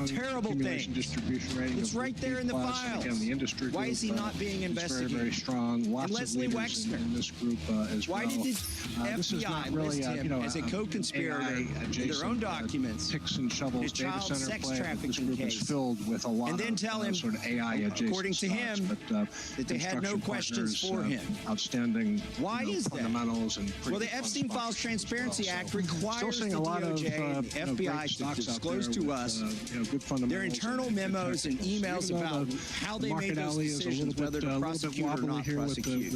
terrible accumulation things. distribution rating. It's right there in the files. Again, the industry Why is he not being investigated? Very, very strong. Lots And Leslie of leaders Wexner. in this group as Why well. did the This is not FBI really, list him as a co-conspirator in their own documents? Picks and shovels a child data center sex play. This trafficking group case. is filled with a lot And then of tell him, sort of AI adjacent according to him, that they had no questions for him. Outstanding. Why is that? Fundamentals and Well, the Epstein Files Transparency Act requires the DOJ and the FBI to disclose to us their internal memos and emails about how they made those decisions, whether to prosecute or not prosecute.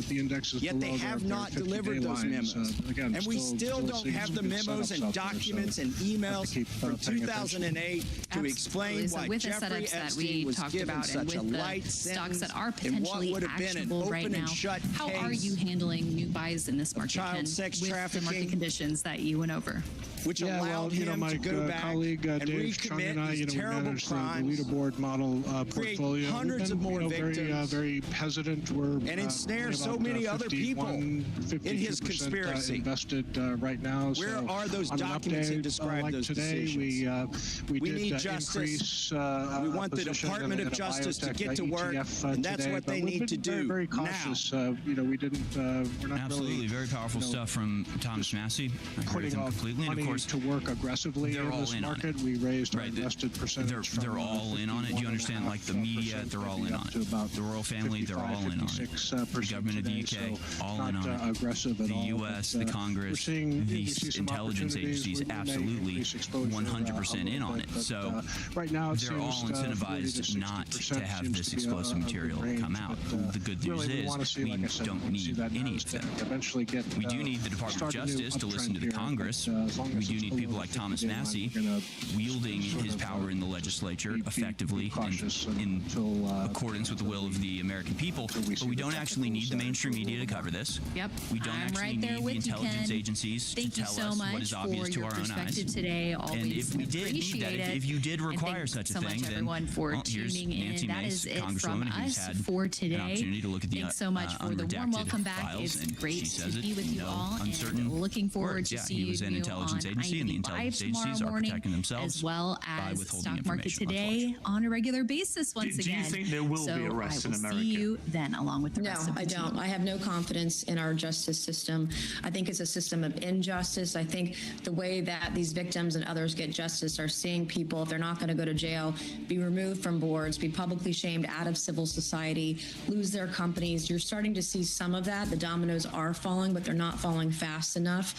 Yet they have not delivered those memos. And we still don't have the memos and documents and emails from 2008 to explain why Jeffrey Epstein was given such a light sentence that are in what potentially would have been an actionable right open now. and shut How case. are you handling new buys in this market, child Ken, sex with the market trafficking? conditions that you went over? Which allowed him my to go back colleague and Dave Chung recommit and I, these we terrible manage the crimes, leaderboard model create portfolio. hundreds of more victims, very hesitant. We're and ensnare so many other people in his conspiracy. Invested right now. Where are those documents that describe those today, decisions? We We did need justice. increase. We want the Department of Justice to get to work, and that's what they need to do very cautious. now. We didn't. We're not Absolutely, really, very powerful stuff from Thomas Massey. I agree with him completely. And of course, to work aggressively they're in all this in on market. it. We raised our Right, invested percentage. They're all in on it. Do you understand? Like the media, they're all in on it. The royal family, they're all in on it. The government of the UK, all in on it. Aggressive at the all, U.S., but, the Congress, we see the some intelligence opportunities. agencies, We may absolutely increase exposure, 100% in on it. but, So right now it they're all seems, 40 incentivized to not 60% to have seems this to be explosive a material range, come out. but, The good news really, we want to is see, we like I said, don't we see need that any of NASDAQ them. eventually get. We do need the Department of start a new Justice to listen to the uptrend here, Congress. but, as long We as do it's need below people the like Thomas 50-day line, Massey we're gonna wielding sort his of, power in the legislature be effectively cautious in until, accordance with the will of the American people. we But see we the don't actually need the technicals, mainstream media to cover this. Yep. We don't I'm actually right there need the with you, intelligence Ken. agencies Thank to you tell so us much what is obvious for to your our own eyes. perspective today. Always And if we did need that, if you did And require thanks such a so thing, much, then everyone, for here's tuning in. Nancy That Mace, is it from Congresswoman, who's us had for today. an opportunity to look at the Thanks so much for the warm unredacted welcome back. files, It's and great she to says be it, with you no all, uncertain and looking forward words. to Yeah, seeing he was an you intelligence on agency, and the intelligence agencies are protecting themselves as well by as withholding stock market information, today on a regular basis once Do again. you think there will be arrests in I will America? see you then, along with the No, rest of the I don't. team. I have no confidence in our justice system. I think it's a system of injustice. I think the way that these victims and others get justice are seeing people, if they're not going to go to jail, be removed from boards, be publicly shamed out of civil society, lose their companies. You're starting to see some of that. The dominoes are falling, but they're not falling fast enough.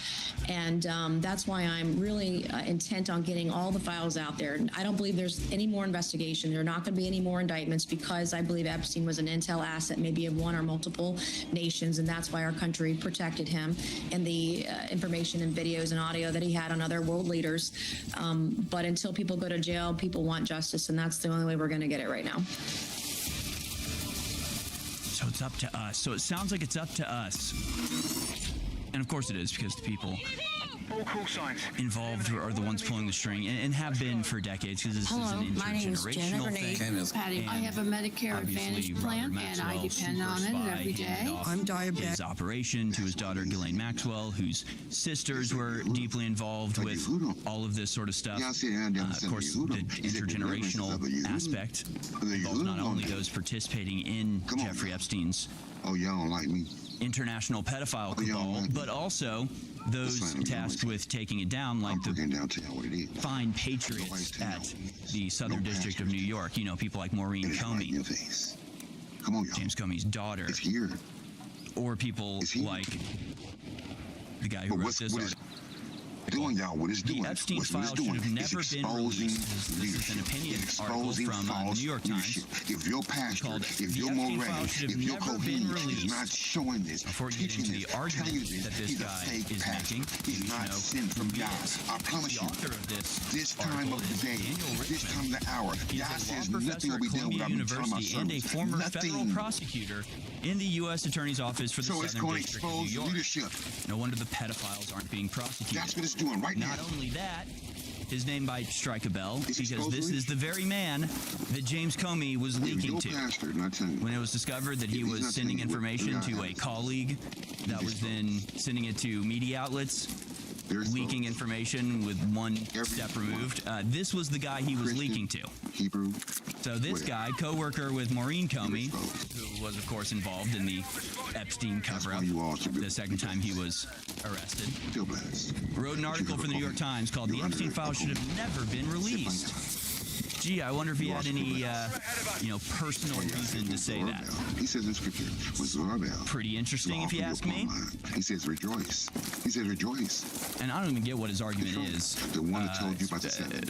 And that's why I'm really intent on getting all the files out there. I don't believe there's any more investigation. There are not going to be any more indictments because I believe Epstein was an intel asset, maybe of one or multiple nations, and that's why our country protected him and the information and videos and audio that he had on other world leaders. But until people go to jail, people want justice, and that's the only way we're going to get it right now. So it's up to us. So it sounds like it's up to us. And of course it is, because the people involved are the ones pulling the string and have been for decades, because this is an intergenerational thing. Patty, I have a Medicare Advantage plan, and I depend on it every day. I'm diabetic. His operation to his daughter Ghislaine Maxwell, whose sisters were deeply involved with all of this sort of stuff. Of course, the intergenerational aspect involves not only those participating in Jeffrey Epstein's international pedophile cabal, but also those tasked with taking it down, like the fine patriots at the Southern District of New York. You know, people like Maureen Comey, James Comey's daughter, or people like the guy who wrote this article. The Epstein file should have never been released. This is an opinion article from the New York Times called "The Epstein file should have never been released." Before we get into the argument that this guy is making, you need to know who he is. The author of this article is Daniel Richmond. He is a law professor at Columbia University and a former federal prosecutor in the U.S. Attorney's Office for the Southern District of New York. No wonder the pedophiles aren't being prosecuted. That's what it's doing right now. Not only that, his name might strike a bell, because this is the very man that James Comey was leaking to. When it was discovered that he was sending information to a colleague that was then sending it to media outlets, leaking information with one step removed. This was the guy he was leaking to. Hebrew. So this guy, co-worker with Maureen Comey, who was, of course, involved in the Epstein cover-up the second time he was arrested, wrote an article for the New York Times called "The Epstein Files Should Have Never Been Released." Gee, I wonder if he had any, personal reason to say that. He says in scripture, pretty interesting, if you ask me. He says rejoice. He says rejoice. And I don't even get what his argument is. The one that told you about the seven.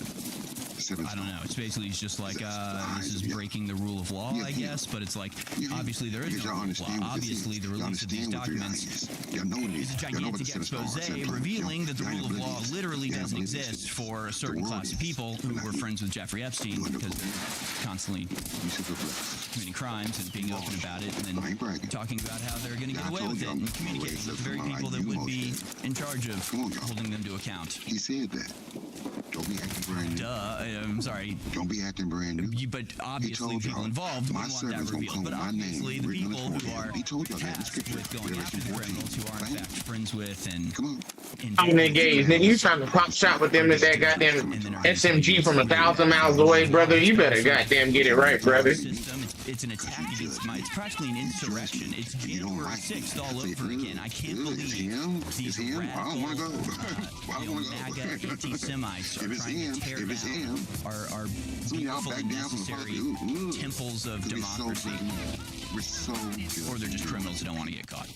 I don't know. It's basically just like this is breaking the rule of law, I guess. But it's like obviously there is no rule of law. Obviously, the release of these documents is a gigantic expose revealing that the rule of law literally doesn't exist for a certain class of people who were friends with Jeffrey Epstein because they're constantly committing crimes and being open about it, and then talking about how they're going to get away with it and communicating with the very people that would be in charge of holding them to account. He said that. Don't be acting brand new. I'm sorry. Don't be acting brand new. But obviously, people involved wouldn't want that revealed. But obviously, the people who are tasked with going after the criminals who are in fact friends with and I'm engaged. Nigga, you trying to pop shot with them with that goddamn SMG from 1,000 miles away, brother? You better goddamn get it right, brother. It's an attack against it's practically an insurrection. It's January 6th all over again. I can't believe these radical MAGA anti-Semites are trying to tear down our beautiful and necessary temples of democracy. Or they're just criminals who don't want to get caught.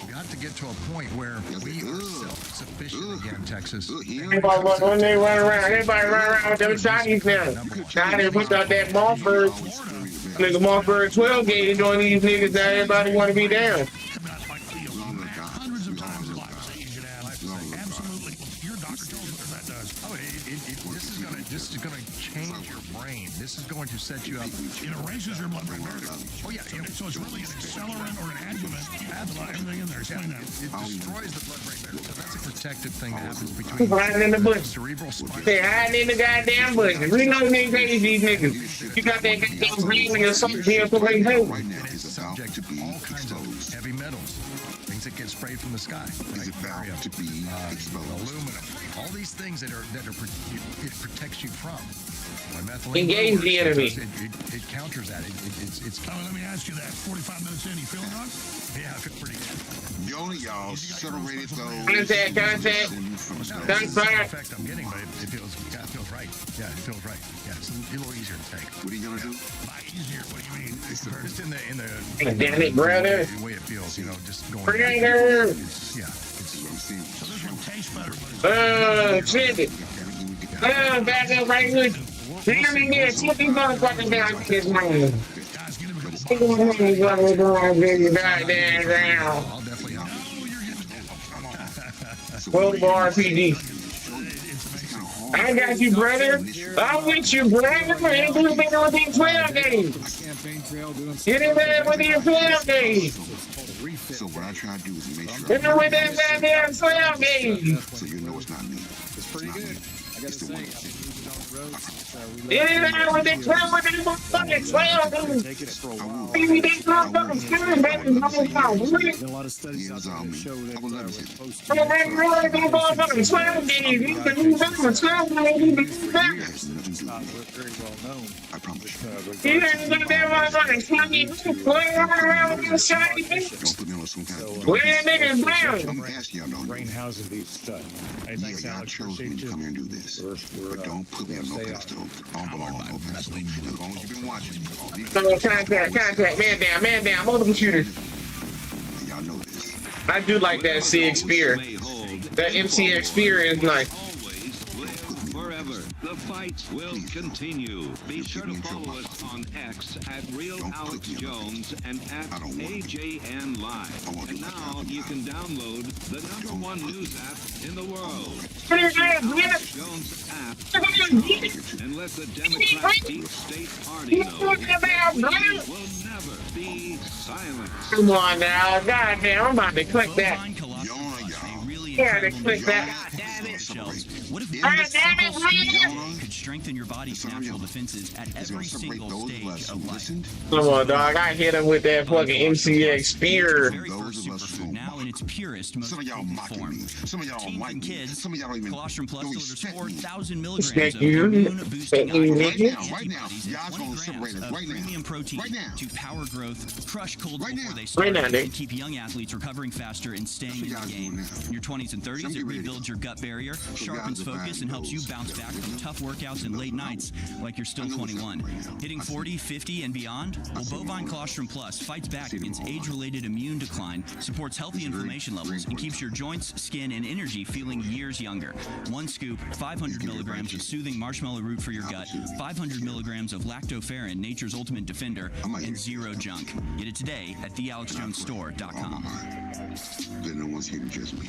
We got to get to a point where we are self-sufficient again, Texas. Everybody run around with them Chinese now. Now they put out that Mossberg. Nigga, Mossberg 12 gauge doing these niggas now. Everybody want to be down. Hundreds of times in life that you should have. Absolutely. Your doctor tells you what that does. Oh, this is gonna change your brain. This is going to set you up. It erases your blood-brain barrier. Oh yeah. So it's really an accelerant or an adjuvant. Adds everything in there. Explain that. It destroys the blood-brain barrier. So that's a protective thing that happens between Hiding in the bush. cerebral spinal. They hiding in the goddamn bush. We know niggas hate these niggas. You got that goddamn green or something here for like hey. It is subject to all kinds of heavy metals, things that get sprayed from the sky. Right? To be Aluminum. All these things that it protects you from. When methylene Engage the enemy. It counters that. It's Let me ask you that. 45 minutes in, you feeling good? yeah, I feel pretty good. The only y'all separated those. Contact. The effect I'm getting, but it feels right. Yeah, it feels right. Yeah, it's a little easier to take. What are you gonna do? By easier, what do you mean? Just in the Damn it, brother. the way it feels, just going. Creator. Yeah. So this one tastes better. Shit it. Back up right here. Damn it, yeah. Shit these motherfuckers down this man. Guys, get him a couple Goddamn down. I'll definitely help. World War RPG. I got you, brother. I'm with you, brother. Ain't doing better with these 12 days. Get in there with these 12 days. So what I try to do is make sure. Get in with that goddamn 12 days. So you know it's not me. It's pretty good. I gotta say, Get in there with that 12 with that motherfucking 12 days. taking it for a while. Baby, that motherfucking 12 days. There's a lot of studies out there that show that we're supposed to. It's not very well known. I promise you. You ain't got that motherfucking sluggy playing around with this shiny bitch. Don't put me on some kind of. Where that niggas down? I'm asking y'all, don't brain housing these stuff. Hey, Yeah, thanks, y'all Alex. chose me to come here and do this. But don't put me on no pedestal. I don't belong on no pedestal. As long as you've been watching, all these Contact, man down, multiple shooters. y'all know this. I do like that CX Spear. That MCX Spear is nice. Forever. The fight will continue. Be sure to follow us on X at Real Alex Jones and at AJN Live. And now you can download the #1 news app in the world. Alex Jones app. And let the Democrat Deep State Party know that will never be silenced. Come on now, goddamn, I'm about to click that. Yeah, they click that. God damn it. What if one simple scoop could strengthen your body's natural defenses at every single stage of life? Come on, dog. I hit him with that fucking MCX spear. Very first superfood, now in its purest, most potent form. Teens and kids, Colostrum Plus delivers 4,000 milligrams of immune-boosting antibodies and 20 grams of premium protein to power growth, crush colds before they start, and keep young athletes recovering faster and staying in the game. In your 20s and 30s, it rebuilds your gut barrier, sharpens focus, and helps you bounce back from tough workouts and late nights like you're still 21. Hitting 40, 50, and beyond? Well, Bovine Colostrum Plus fights back against age-related immune decline, supports healthy inflammation levels, and keeps your joints, skin, and energy feeling years younger. One scoop, 500 milligrams of soothing marshmallow root for your gut, 500 milligrams of lactoferrin, nature's ultimate defender, and zero junk. Get it today at thealexjonesstore.com. Then no one's here to judge me.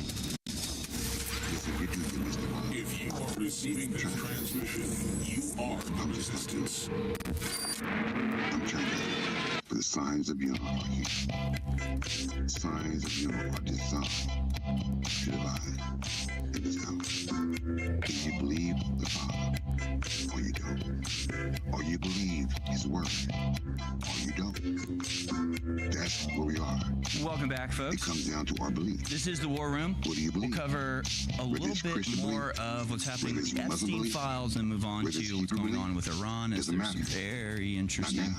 If you are receiving this transmission, you are the resistance. I'm trying to for the signs of your heart. Signs of your heart designed to divide in this house. Do you believe the Father, or you don't? Or you believe His word, or you don't? That's where we are. Welcome back, folks. It comes down to our belief. This is the War Room. What do you believe? We'll cover a little bit more of what's happening with the Epstein files and move on to what's going on with Iran, as there's some very interesting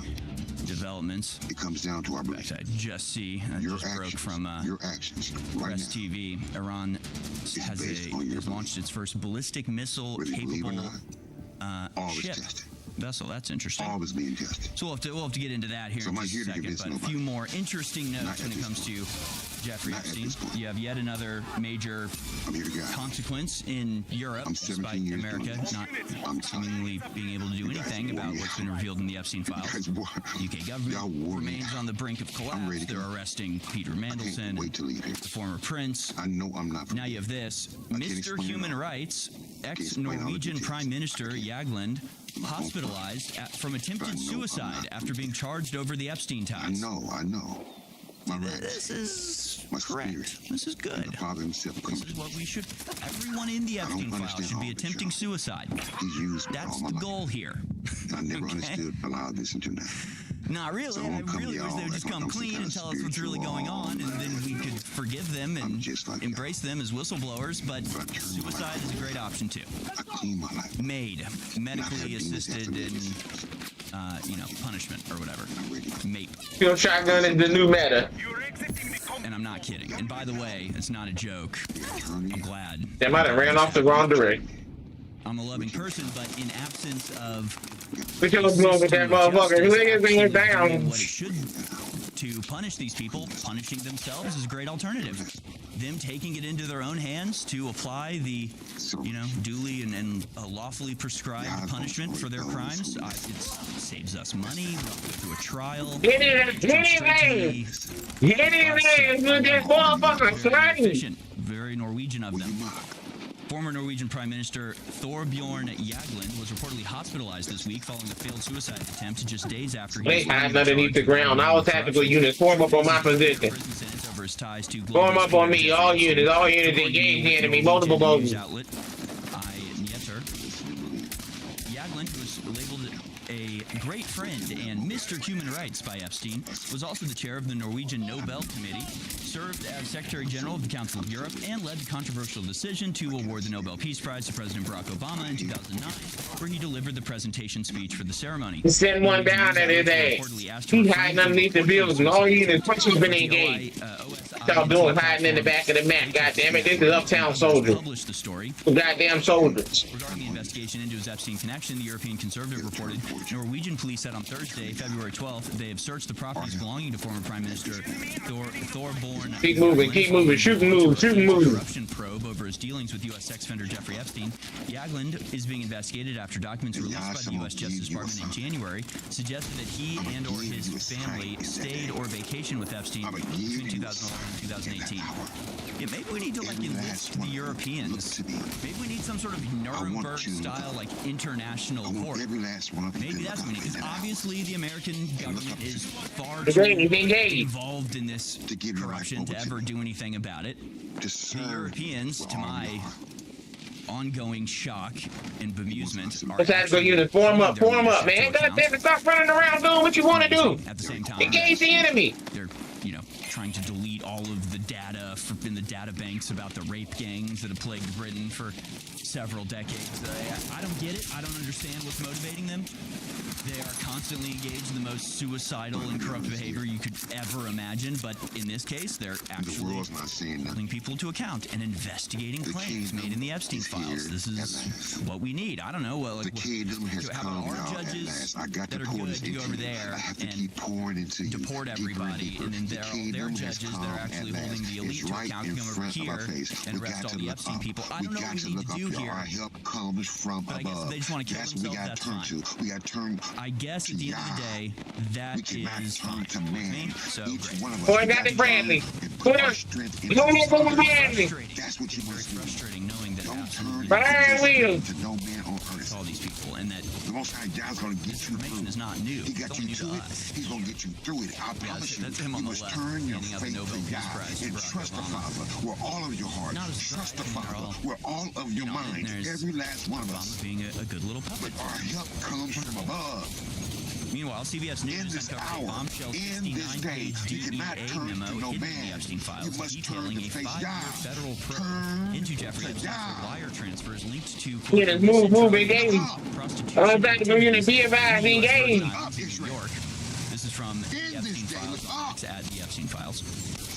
developments. It comes down to our belief. I just see, just broke from your actions Press TV. Iran has launched its first ballistic missile capable ship vessel. That's interesting. All is being tested. So we'll have to get into that here in just a second. But a few more interesting notes when it comes to Jeffrey Epstein. You have yet another major consequence in Europe, despite America not seemingly being able to do anything about what's been revealed in the Epstein files. The UK government remains on the brink of collapse. They're arresting Peter Mandelson, the former prince. I know I'm not. Now you have this. Mr. Human Rights, ex-Norwegian Prime Minister Jagland, hospitalized from attempted suicide after being charged over the Epstein ties. I know. This is correct. This is good. The Father himself this is what we should. Everyone in the Epstein files should be attempting suicide. That's the goal here. I never understood a lot of this until now. Not really. I really wish they would just come clean and tell us what's really going on, and then we could forgive them and embrace them as whistleblowers. But suicide is a great option too. MAID, medically assisted in, punishment or whatever. MAPE. Your shotgun is the new meta. And I'm not kidding. And by the way, it's not a joke. I'm glad. They might have ran off the wrong direction. I'm a loving person, but in absence of we should look wrong with that motherfucker. Niggas down. What it should to punish these people, punishing themselves is a great alternative. Them taking it into their own hands to apply the, duly and lawfully prescribed punishment for their crimes. It saves us money. We don't go through a trial. Very Norwegian of them. Former Norwegian Prime Minister Thorbjorn Jagland was reportedly hospitalized this week following a failed suicide attempt just days after he was hiding underneath the ground. All tactical units form up on my position. Form up on me, all units engage the enemy, multiple modes. Outlet Jagland, who was labeled a great friend and Mr. Human Rights by Epstein, was also the chair of the Norwegian Nobel Committee, served as Secretary General of the Council of Europe, and led the controversial decision to award the Nobel Peace Prize to President Barack Obama in 2009, where he delivered the presentation speech for the ceremony. Send one down at his ass. He hiding underneath the building. All units, punches been engaged. Y'all doing hiding in the back of the map. Goddamn it, this is Uptown Soldiers. Published the story. Goddamn soldiers. Regarding the investigation into his Epstein connection, the European Conservative reported Norwegian police said on Thursday, February 12th, they have searched the properties belonging to former Prime Minister Thorbjorn. Keep moving, shoot and move. Corruption probe over his dealings with U.S. sex offender Jeffrey Epstein. Jagland is being investigated after documents released by the U.S. Justice Department in January suggested that he and or his family stayed or vacationed with Epstein between 2011 and 2018. Yeah, maybe we need to enlist the Europeans. Maybe we need some sort of Nuremberg-style international court. Maybe that's what we need, because obviously the American government is far too involved in this corruption to ever do anything about it. The Europeans, to my ongoing shock and bemusement. Let's have to go unit. Form up, man. Goddamn, stop running around doing what you want to do. At the same time, engage the enemy. They're, trying to delete all of the data in the data banks about the rape gangs that have plagued Britain for several decades. I don't get it. I don't understand what's motivating them. They are constantly engaged in the most suicidal and corrupt behavior you could ever imagine, but in this case, they're actually holding people to account and investigating claims made in the Epstein files. This is what we need. I don't know. Well, how about our judges that are good to go over there and deport everybody, and then their judges that are actually holding the elite to account come over here and arrest all the Epstein people. I don't know what we need to do here, but I guess if they just want to kill themselves, that's fine. I guess at the end of the day, that is fine with me. So great. Boy, got it, Bradley. Put up. Go Bradley. That's what you must frustrating knowing that all these people and that the Most High God's going to get you through. Is not new. He got you to it. He's going to get you through it. I promise you. That's him on the left. Turn your faith to God and trust the Father with all of your heart. Trust the Father with all of your mind. Every last one of us. Being a good little puppet. Our help comes from above. Meanwhile, CBS News uncovered a bombshell 69-page DEA memo hidden in the Epstein files detailing a 5-year federal probe into Jeffrey Epstein's wire transfers linked to move, engage. I'm back to unit. Be advised, engage. New York. This is from the Epstein files at the Epstein files.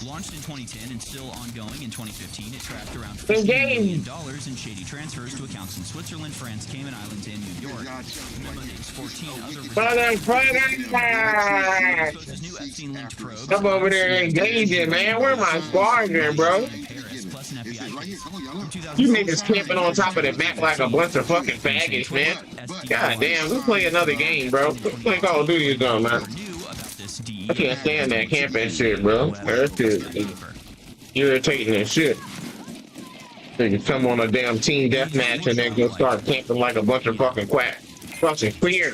Launched in 2010 and still ongoing in 2015, it tracked around $15 million in shady transfers to accounts in Switzerland, France, Cayman Islands, and New York. Memo names 14 other exposes new Epstein-linked probes. Come over there and engage it, man. Where my squadron, bro? You niggas camping on top of the map like a bunch of fucking faggots, man. God damn, let's play another game, bro. Let's play Call of Duty or something, man. I can't stand that camping shit, bro. That shit is irritating and shit. Niggas come on a damn team deathmatch and then go start camping like a bunch of fucking quack. Fucking clear.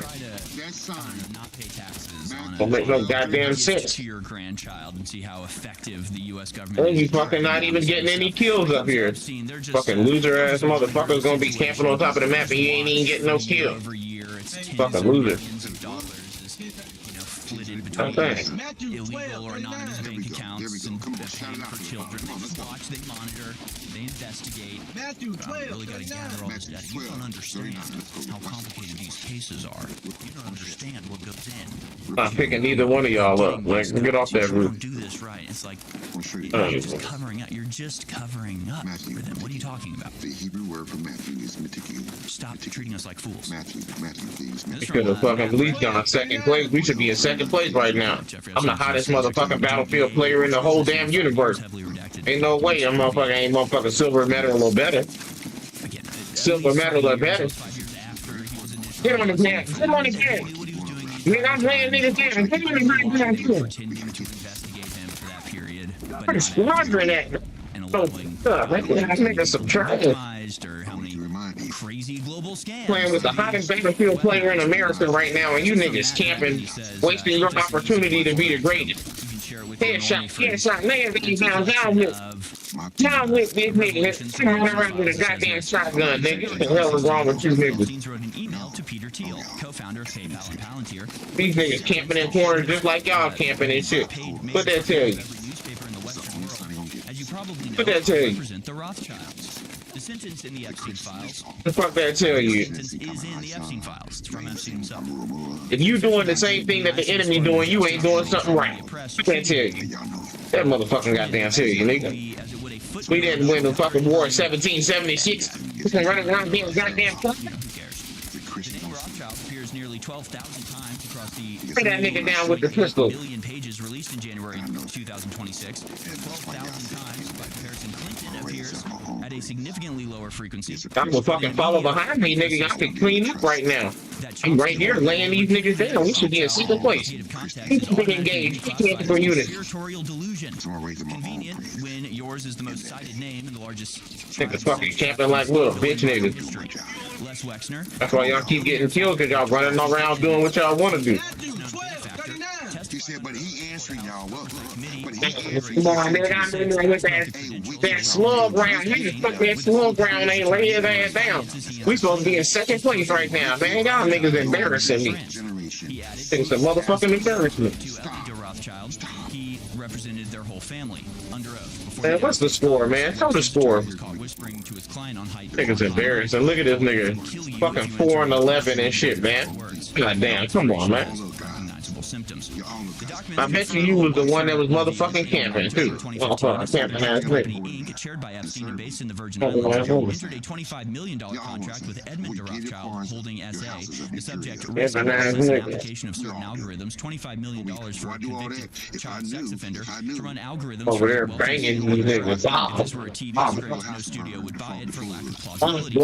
Don't make no goddamn sense. To your grandchild and see how effective the U.S. government is. You fucking not even getting any kills up here. Fucking loser ass motherfuckers gonna be camping on top of the map and he ain't even getting no kill. Fucking loser. Illegal or anonymous bank accounts and paying for children. They watch, they monitor, they investigate. Really got to gather all this data. You don't understand how complicated these cases are. You don't understand what goes in. I'm not picking neither one of y'all up. Like, get off that roof. Don't do this right. It's like you're just covering up. You're just covering up for them. What are you talking about? The Hebrew word for Matthew is meticulous. Stop treating us like fools. Matthew, please. We could have fucking at least gone second place. We should be in second place right now. I'm the hottest motherfucking Battlefield player in the whole damn universe. Ain't no way I'm motherfucking silver medal or better. Silver medal or better. Get on the gas. Get on the gas. Nigga, I'm playing niggas down. Get on the gas. What is squandering at? So, let's make a subtraction. Crazy global scams. Playing with the hottest Battlefield player in America right now, and you niggas camping, wasting your opportunity to be the greatest. Headshot, land these down with. Down with this nigga. Come on around with a goddamn shotgun, nigga. What the hell is wrong with you niggas? Wrote an email to Peter Thiel, co-founder of PayPal and Palantir. These niggas camping in corners just like y'all camping and shit. What that tell you? As you probably know, what that tell you? Represent the Rothschilds. The sentence in the Epstein files. The fuck that tell you? The sentence is in the Epstein files. It's from Epstein himself. If you doing the same thing that the enemy doing, you ain't doing something right. I can't tell you. That motherfucking goddamn tell you, nigga. We didn't win the fucking war in 1776. We can run around being goddamn fucking. The name Rothschild appears nearly 12,000 times across the Bring that nigga down with the pistol. Million pages released in January 2026. 12,000 times by comparison. Clinton appears at a significantly lower frequency. I'm gonna fucking follow behind me, nigga. I can clean up right now. I'm right here laying these niggas down. We should be in second place. We should be engaged. For unit. Conspiratorial delusion. Convenient when yours is the most cited name in the largest. Niggas fucking camping like little bitch niggas. Les Wexner. That's why y'all keep getting killed, because y'all running around doing what y'all want to do. He said, but he answering y'all Come on, nigga, I'm in there with that slug round. You just fuck that slug round and ain't lay his ass down. We supposed to be in second place right now, man. Y'all niggas embarrassing me. It's a motherfucking embarrassment. He represented their whole family under oath. Man, what's the score, man? Tell the score. Niggas embarrassing. Look at this nigga. Fucking 4-11 and shit, man. God damn, come on, man. I bet you was the one that was motherfucking camping too. Camping ass nigga. Chaired by Epstein and based in the Virgin Islands, entered a $25 million contract with Edmund de Rothschild Holding SA. The subject risk an application of certain algorithms, $25 million for a convicted child sex offender to run algorithms over there banging these niggas. If this were a TV script, no studio would buy it for lack of plausibility.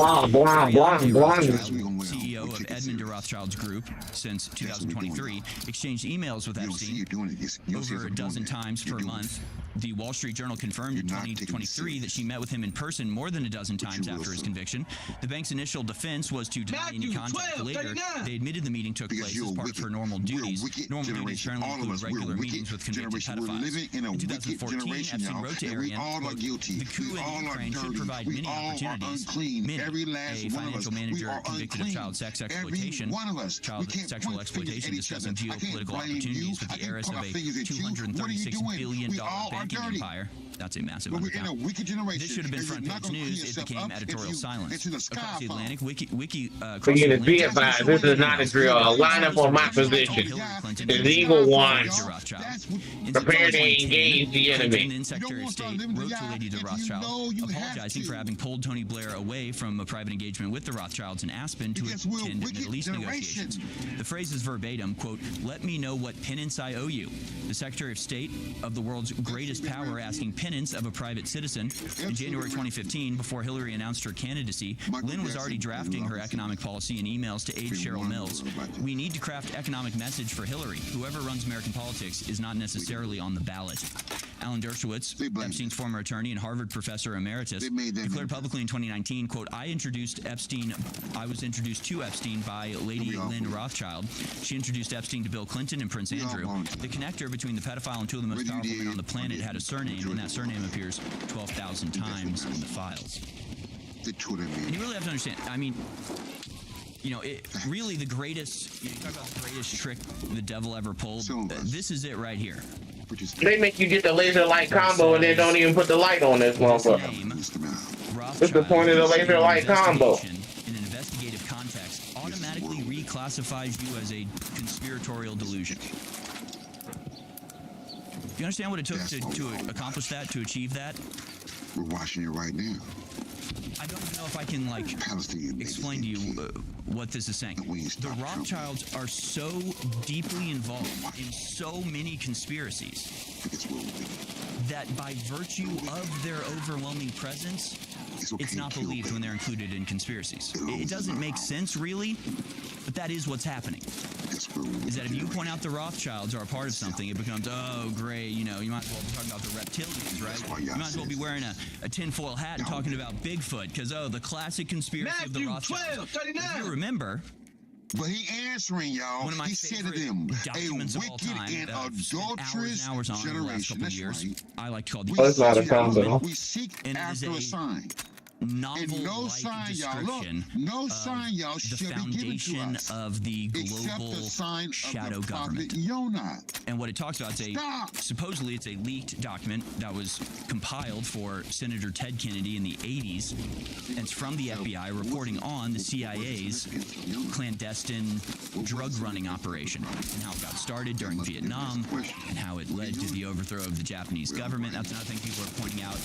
CEO of Edmund de Rothschild's group since 2023 exchanged emails with Epstein over a dozen times per month. The Wall Street Journal confirmed in 2023 that she met with him in person more than a dozen times after his conviction. The bank's initial defense was to deny any contact later. They admitted the meeting took place as part of her normal duties. Normal duties generally include regular meetings with convicted pedophiles. In 2014, Epstein wrote to Ariane, quote, "The coup in Ukraine should provide many opportunities. Many, a financial manager convicted of child sex exploitation, child sexual exploitation, discussing geopolitical opportunities with the heiress of a $236 billion banking empire." That's a massive undercount. This should have been front page news. It became editorial silence. Across the Atlantic, Begin to be advised, this is not a drill. Line up on my position. The legal ones. Prepare to engage the enemy. Then Secretary of State wrote to Lady de Rothschild, apologizing for having pulled Tony Blair away from a private engagement with the Rothschilds in Aspen to attend Middle East negotiations. The phrase is verbatim, quote, "Let me know what penance I owe you." The Secretary of State of the world's greatest power asking penance of a private citizen. In January 2015, before Hillary announced her candidacy, Lynn was already drafting her economic policy in emails to aide Cheryl Mills. "We need to craft economic message for Hillary. Whoever runs American politics is not necessarily on the ballot." Alan Dershowitz, Epstein's former attorney and Harvard professor emeritus, declared publicly in 2019, quote, I was introduced to Epstein by Lady Lynn Rothschild. She introduced Epstein to Bill Clinton and Prince Andrew. The connector between the pedophile and two of the most powerful men on the planet had a surname, and that surname appears 12,000 times in the files. And you really have to understand, I mean, you know, really the greatest, you talk about the greatest trick the devil ever pulled. This is it right here. They make you get the laser light combo and then don't even put the light on this motherfucker. What's the point of the laser light combo? In an investigative context, automatically reclassifies you as a conspiratorial delusion. Do you understand what it took to accomplish that, to achieve that? We're watching you right now. I don't know if I can, like, explain to you what this is saying. The Rothschilds are so deeply involved in so many conspiracies that by virtue of their overwhelming presence, it's not believed when they're included in conspiracies. It doesn't make sense, really, but that is what's happening. Is that if you point out the Rothschilds are a part of something, it becomes, oh, great, you know, you might as well be talking about the reptilians, right? You might as well be wearing a tinfoil hat and talking about Bigfoot, because, oh, the classic conspiracy of the Rothschilds. If you remember... But he answering y'all. One of my he said to them, documents a of all wicked time and hours adulterous and hours on in the last couple of years. Right. I like to call That's not a combo. We seek after a sign. Novel-like description no sign, y'all, the shall be given to foundation us, of the global shadow government. And what it talks about is supposedly it's a leaked document that was compiled for Senator Ted Kennedy in the 80s. And it's from the FBI reporting on the CIA's clandestine drug running operation and how it got started during Vietnam and how it led to the overthrow of the Japanese government. That's another thing people are pointing out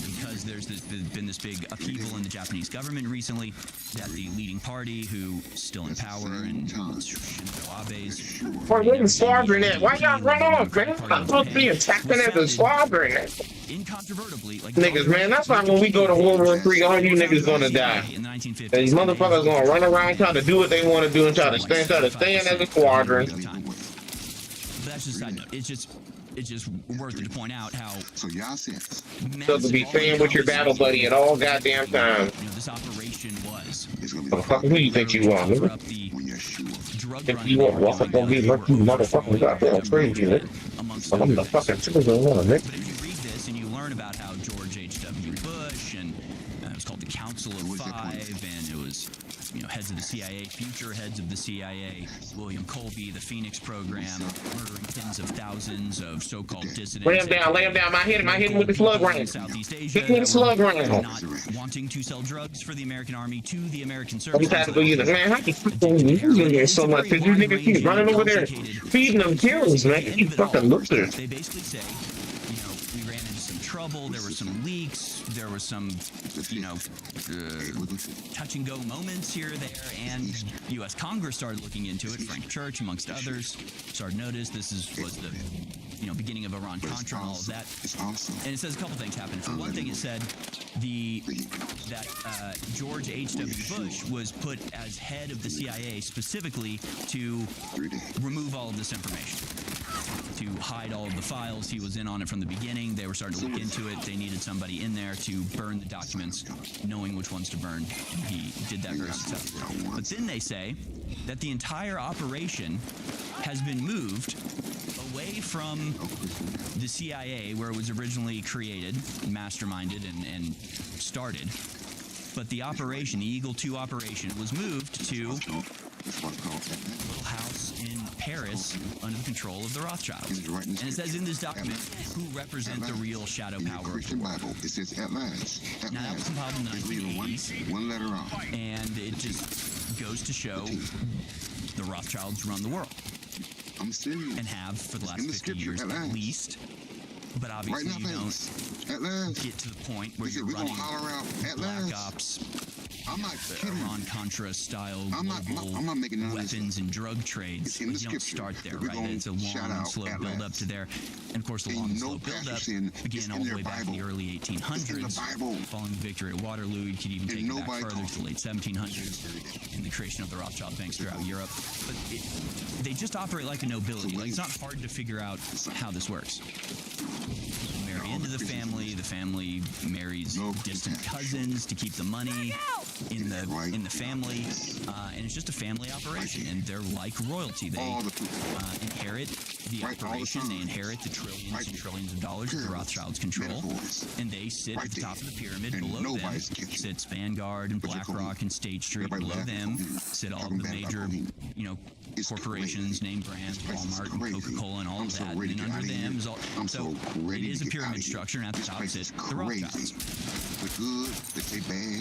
because there's been this big upheaval in the Japanese government recently, that the leading party who's still in power and Shinzo Abe's... Why you swabbering it? Why y'all run off, man? I'm supposed to be attacking as a swabbering it. Incontrovertibly, like niggas, man, that's why when we go to World War III, all you niggas gonna die. These motherfuckers gonna run around trying to do what they want to do and try to stay in as a squadron. But that's just a side note. It's just worth it to point out how... So y'all said... So to be staying with your battle buddy at all goddamn times. You know, this operation was... Who you think you are, nigga? drug If run you want waffle, don't be like you motherfucking goddamn crazy, nigga. I'm the fucking supervillain, nigga. But if you read this and you learn about how George H.W. Bush and it was called the Council of Five, and it was, you know, heads of the CIA, future heads of the CIA, William Colby, the Phoenix Program, murdering tens of thousands of so-called dissidents. Lay him down, I hit him with the slug round. Southeast Asia, Hit me with the slug round. not wanting to sell drugs for the American Army to the American I'm service. trying to go use it. Man, how the fuck are you using it so much? Because you niggas keep running over there feeding them kills, man. You fucking lookers. They basically say, you know, we ran into some trouble, there were some leaks, there was some, you know, touch and go moments here or there, and U.S. Congress started looking into it. Frank Church, amongst others, started notice. This was the, you know, beginning of Iran-Contra and all of that. And it says a couple things happened. For one thing, it said that George H.W. Bush was put as head of the CIA specifically to remove all of this information, to hide all of the files. He was in on it from the beginning. They were starting to look into it. They needed somebody in there to burn the documents, knowing which ones to burn. He did that very successfully. But then they say that the entire operation has been moved away from the CIA, where it was originally created, masterminded, and started. But the operation, the Eagle 2 operation, was moved to a little house in Paris under the control of the Rothschilds. And it says in this document who represent the real shadow power of the world. It says at last. Now, that was compiled in the 1980s. One letter off. And it just goes to show the Rothschilds run the world. I'm serious. And have for the last 50 years at least. But obviously you don't get to the point where you're running black ops, I'm not kidding. Iran-Contra style I'm not making none of this weapons and drug trades. You don't start there, right? It's a long and slow build up to there. And of course, the long and slow build up began all the way back in the early 1800s. Following the victory at Waterloo, you could even take it back further to the late 1700s and the creation of the Rothschild banks throughout Europe. But they just operate like a nobility. Like, it's not hard to figure out how this works. You marry into the family marries distant cousins to keep the money in the family, and it's just a family operation, and they're like royalty. They inherit the operation, they inherit the trillions and trillions of dollars that the Rothschilds control, and they sit at the top of the pyramid. Below them sits Vanguard and BlackRock and State Street. Below them sit all of the major, you know, corporations, name brands, Walmart and Coca-Cola and all of that. And under them is all. So it is a pyramid structure, and at the top sits the Rothschilds.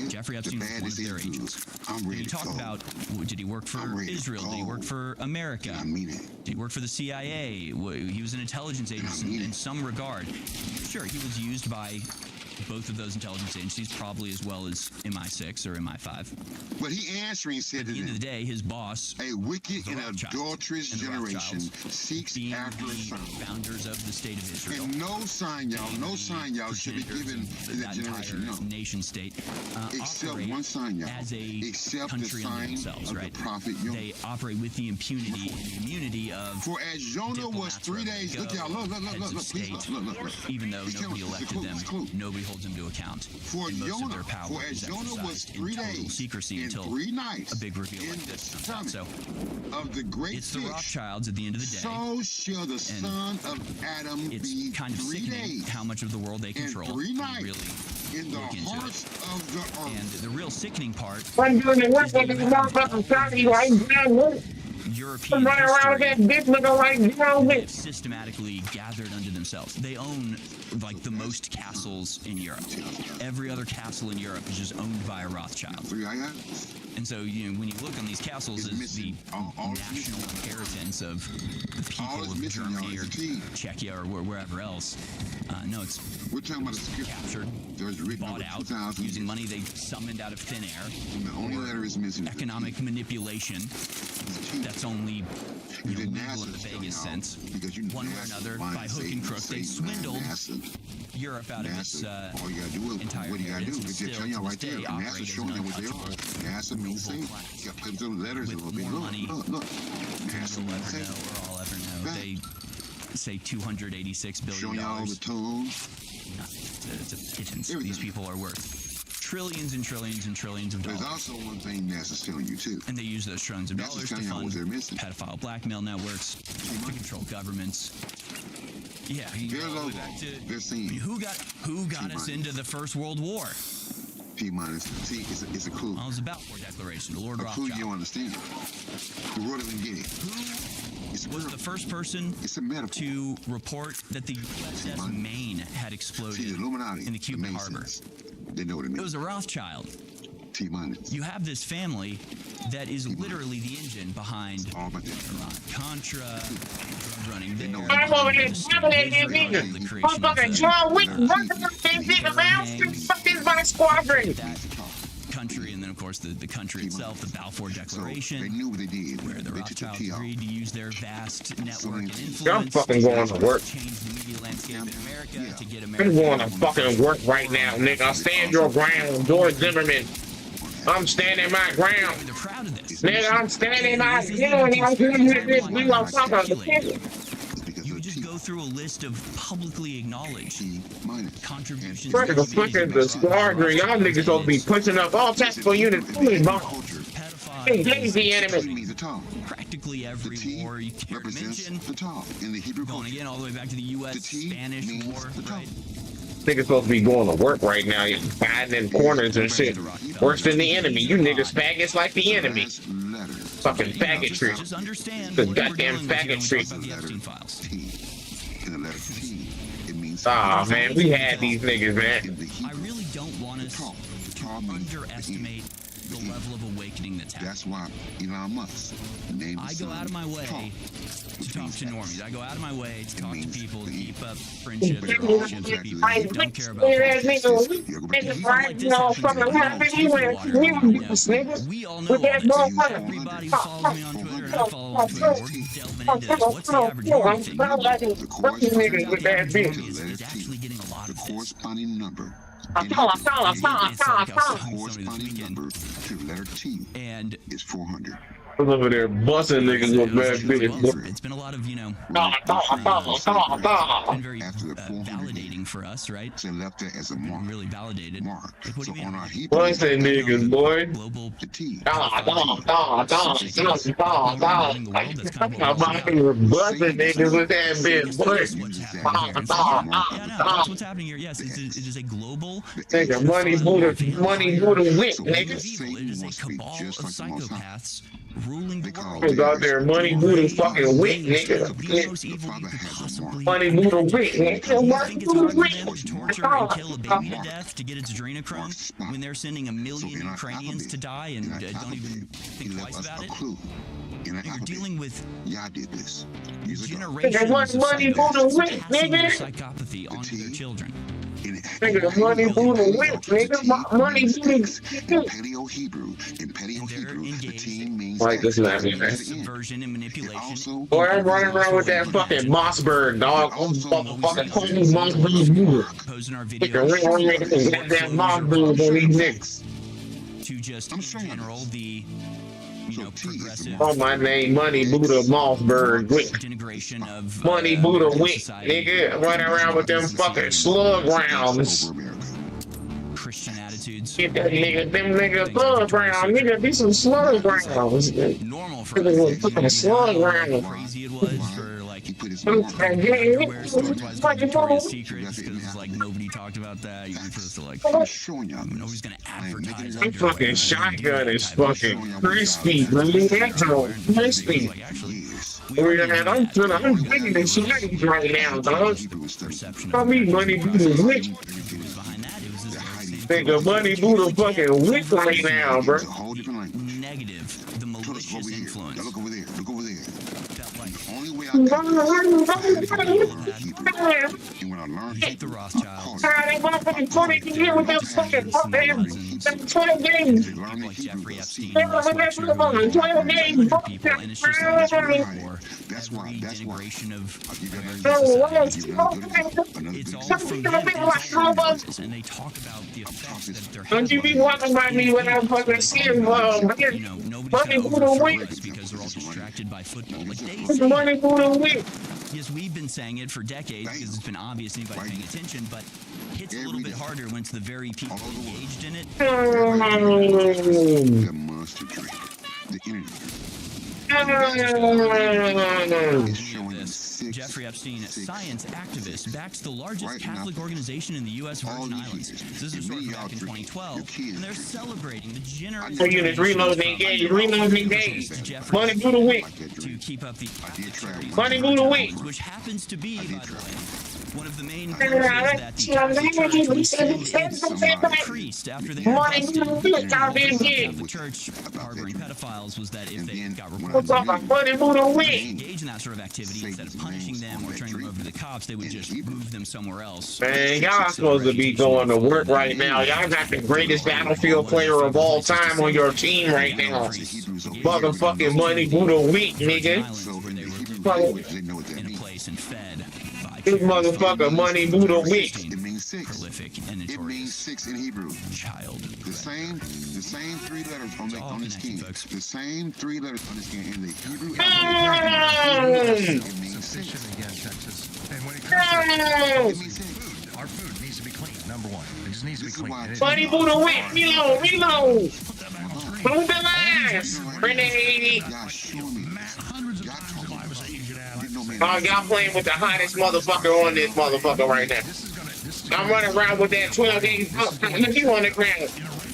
Jeffrey Epstein was one of their agents. And you talk about, did he work for Israel? Did he work for America? Did he work for the CIA? He was an intelligence agent in some regard. Sure, he was used by both of those intelligence agencies, probably as well as MI6 or MI5. But he answering said at the end of the day, his boss, a wicked and adulterous generation seeks after a sign. Founders of the state of Israel. And no sign, y'all should be given to that generation. No. Nation state. Except one sign, y'all. As a except country the sign themselves, of right? the prophet Yonah. They operate with the impunity and the immunity of. For as Jonah was 3 days, look, y'all, look, please, look. Even though nobody elected them, nobody holds them to account. For Jonah, for as Jonah was 3 days secrecy and until 3 nights a big reveal like this comes out. So of the great it's the Rothschilds at the end of the day. So shall the son of Adam it's be kind of 3 sickening days how much of the world they control. and 3 nights really in the look into hearts of the earth. And the real sickening part I'm doing the work like a motherfucking Saudi right now. European history have systematically gathered unto themselves. They own like the most castles in Europe. Every other castle in Europe is just owned by a Rothschild. And so, you know, when you look on these castles as the national inheritance of the people of Germany or Czechia or wherever else, no, it's captured, bought out, using money they summoned out of thin air. The only letter is missing. Economic manipulation. That's only, you know, legal in the vaguest sense. One way or another, by hook and crook, they swindled Europe out of its entire inheritance, and still to this day operate as an untouchable global class with more money than you'll ever know or I'll ever know. They say $286 billion. Showing y'all the tone. It's a pittance. These people are worth trillions and trillions and trillions of dollars. There's also one thing NASA's telling you too. And they use those trillions of NASA's dollars to telling you fund what they're missing. pedophile blackmail networks, to control governments. Yeah, Their logo. They're saying who got us into the First World War? T minus. See, it's a clue. Well, it was the Balfour Declaration, the Lord A clue Rothschild. you understand. The world doesn't get it. Who was the first person to report that the USS Maine had exploded See, the Illuminati, in the Cuban harbor? They know what it means. It was a Rothschild. T minus. You have this family that is literally the engine behind Contra, running there. I'm over here dominating these niggas. I'm fucking John Wick, working up these niggas, man. Fuck this my squadron. Country, and then of course the country itself, the Balfour Declaration, they knew what they did. Where the Rothschilds agreed to use their vast network and influence. I'm fucking going to work. Change the media landscape in America to get I'm America. going to fucking work right now, nigga. Stand your ground, George Zimmerman. I'm standing my ground. They're proud of this. Nigga, I'm standing my ground. I'm doing this. We gonna fuck up the kid. You just go through a list of publicly acknowledged contributions. Fucking the fucking the squadron. Y'all niggas supposed to be pushing up all tactical units. Engage the enemy. Practically every war you care to mention. Going again all the way back to the U.S. Spanish War, right? Niggas supposed to be going to work right now. You're hiding in corners and shit. Worse than the enemy. You niggas faggots like the enemy. Fucking faggotry. Just understand The what we're goddamn dealing with here when we faggotry. talk about the Epstein files. Aw, man, we had these niggas, man. I really don't want us to underestimate the level of awakening that's happening. That's why Elon Musk named I go out of my way to talk to normies. I go out of my way to talk to people, to keep up friendships, relationships with people who don't care about politics. We all know everybody who follows me on Twitter and I follow on Twitter. We're delving into this. What's the average normie think? Is actually getting a lot of this. Corresponding number. Corresponding number to letter T and is 400. I'm over there busting niggas with bad bitches. It's been a lot of, been very validating for us, right? So left there as a mark. Really validated. Mark. Like, what do you mean? Boy, say niggas, boy. Global The T. I'm busting niggas with that bitch, boy. Yeah, no, that's what's happening here. Yes, it is a global. Nigga, money Buddha whip, nigga. It is a cabal of psychopaths ruling the world. Niggas out there, money Buddha fucking whip, nigga. Money Buddha whip, nigga. You think it's harder than to torture and kill a baby to death to get its adrenochrome when they're sending 1 million Ukrainians to die and don't even think twice about it? You're dealing with generations of psychopathy onto their children. Nigga, money Buddha whip, nigga. Money Buddha. Paleo Hebrew. In Paleo Hebrew, the team means Like this laughing, man. Subversion and manipulation. Boy, I'm running around with that fucking Mossberg, dog. I'm fucking holy Mossberg. Posing our Nigga, videos that Mossberg on these niggas. to just in general the progressive Oh, my name, Money Buddha Mossberg. integration of Money Buddha Wick, society, nigga. Running around with them fucking slug rounds. Christian attitudes. Get that nigga, them niggas slug rounds. Nigga, be some slug rounds. Normal for Nigga, us. fucking slug How rounds. crazy it was for like his Victoria's Secret because like nobody talked about that. You're supposed to like nobody's gonna advertise. That fucking shotgun is fucking crispy, man. That's all crispy. I'm digging the shotguns right now, dog. I mean, Money Buddha Wick. Nigga, Money Buddha fucking Wick right now, bro. Negative, the malicious influence. Look over there. Look over there. That like Only way I take the Rothschilds. They motherfucking 20 here with them fucking them 12 games. People like Jeffrey Epstein. They motherfucking 12 games. People, and it's just like That's why denigration of it's all from them, and they talk about the effects that they're having. Don't you be walking by me when I'm fucking seeing Nobody's gonna overthrow us because because they're all distracted by football. Like they Put the money Buddha Wick. yes, we've been saying it for decades because it's been obvious to anybody paying attention, but hits a little bit harder when it's the very people engaged in it. The monster drink. The energy. It's showing This Jeffrey Epstein, science activist, backs the largest Catholic organization in the U.S. Virgin Islands. This is a story from back in 2012, and they're celebrating the generous units reload engage, reload engage. Money Buddha Wick. to keep up the Money Buddha Wick. which happens to be, by the way, one of the main reasons that the Catholic Church was increased after they the church harboring pedophiles was that if they got reported engage in that sort of activity, instead of punishing them or turning them over to the cops, they would just move them somewhere else. Man, y'all supposed to be going to work right now. Y'all got the greatest Battlefield player of all time on your team right now. Motherfucking Money Buddha Wick, nigga. In a place and fed by This motherfucker Money Buddha Wick. It means six. prolific and It means notorious six in Hebrew. child. The same three letters on the skin. The same three letters on the skin in the Hebrew alphabet. It means six. Again, Texas. And when it comes to food, our food needs to be clean. Number one, it just needs to be clean. Money Buddha Wick, reload, reload. Move the lines. Grenade. Oh, y'all playing with the hottest motherfucker on this motherfucker right now. I'm running around with that 12-gauge. Look, you on the ground.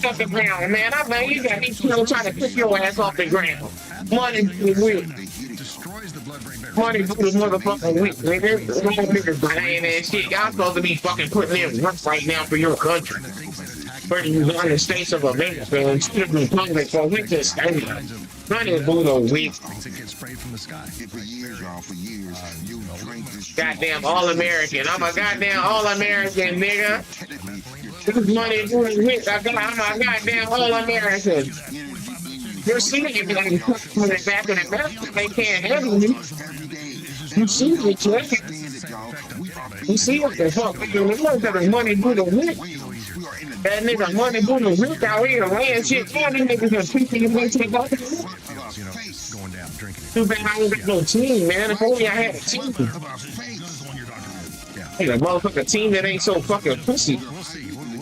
Off the ground, man. I know you got these people trying to pick your ass off the ground. Money Buddha Wick. Money Buddha motherfucking Wick, nigga. Y'all niggas lying and shit. Y'all supposed to be fucking putting in work right now for your country. For the United States of America and to the Republic for which it stands. Money Buddha Wick. For years, y'all, for years, you drink this. Goddamn All-American. I'm a goddamn All-American, nigga. This Money Buddha Wick. I'm a goddamn All-American. You're seeing it like put it back in the mouth. They can't handle me. You see it, Jeff. You see what the fuck? That Money Buddha Wick. That nigga Money Buddha Wick out here laying shit down. These niggas are tweaking your way to the bottom. Too bad I ain't got no team, man. If only I had a team. Hey, a motherfucking team that ain't so fucking pussy.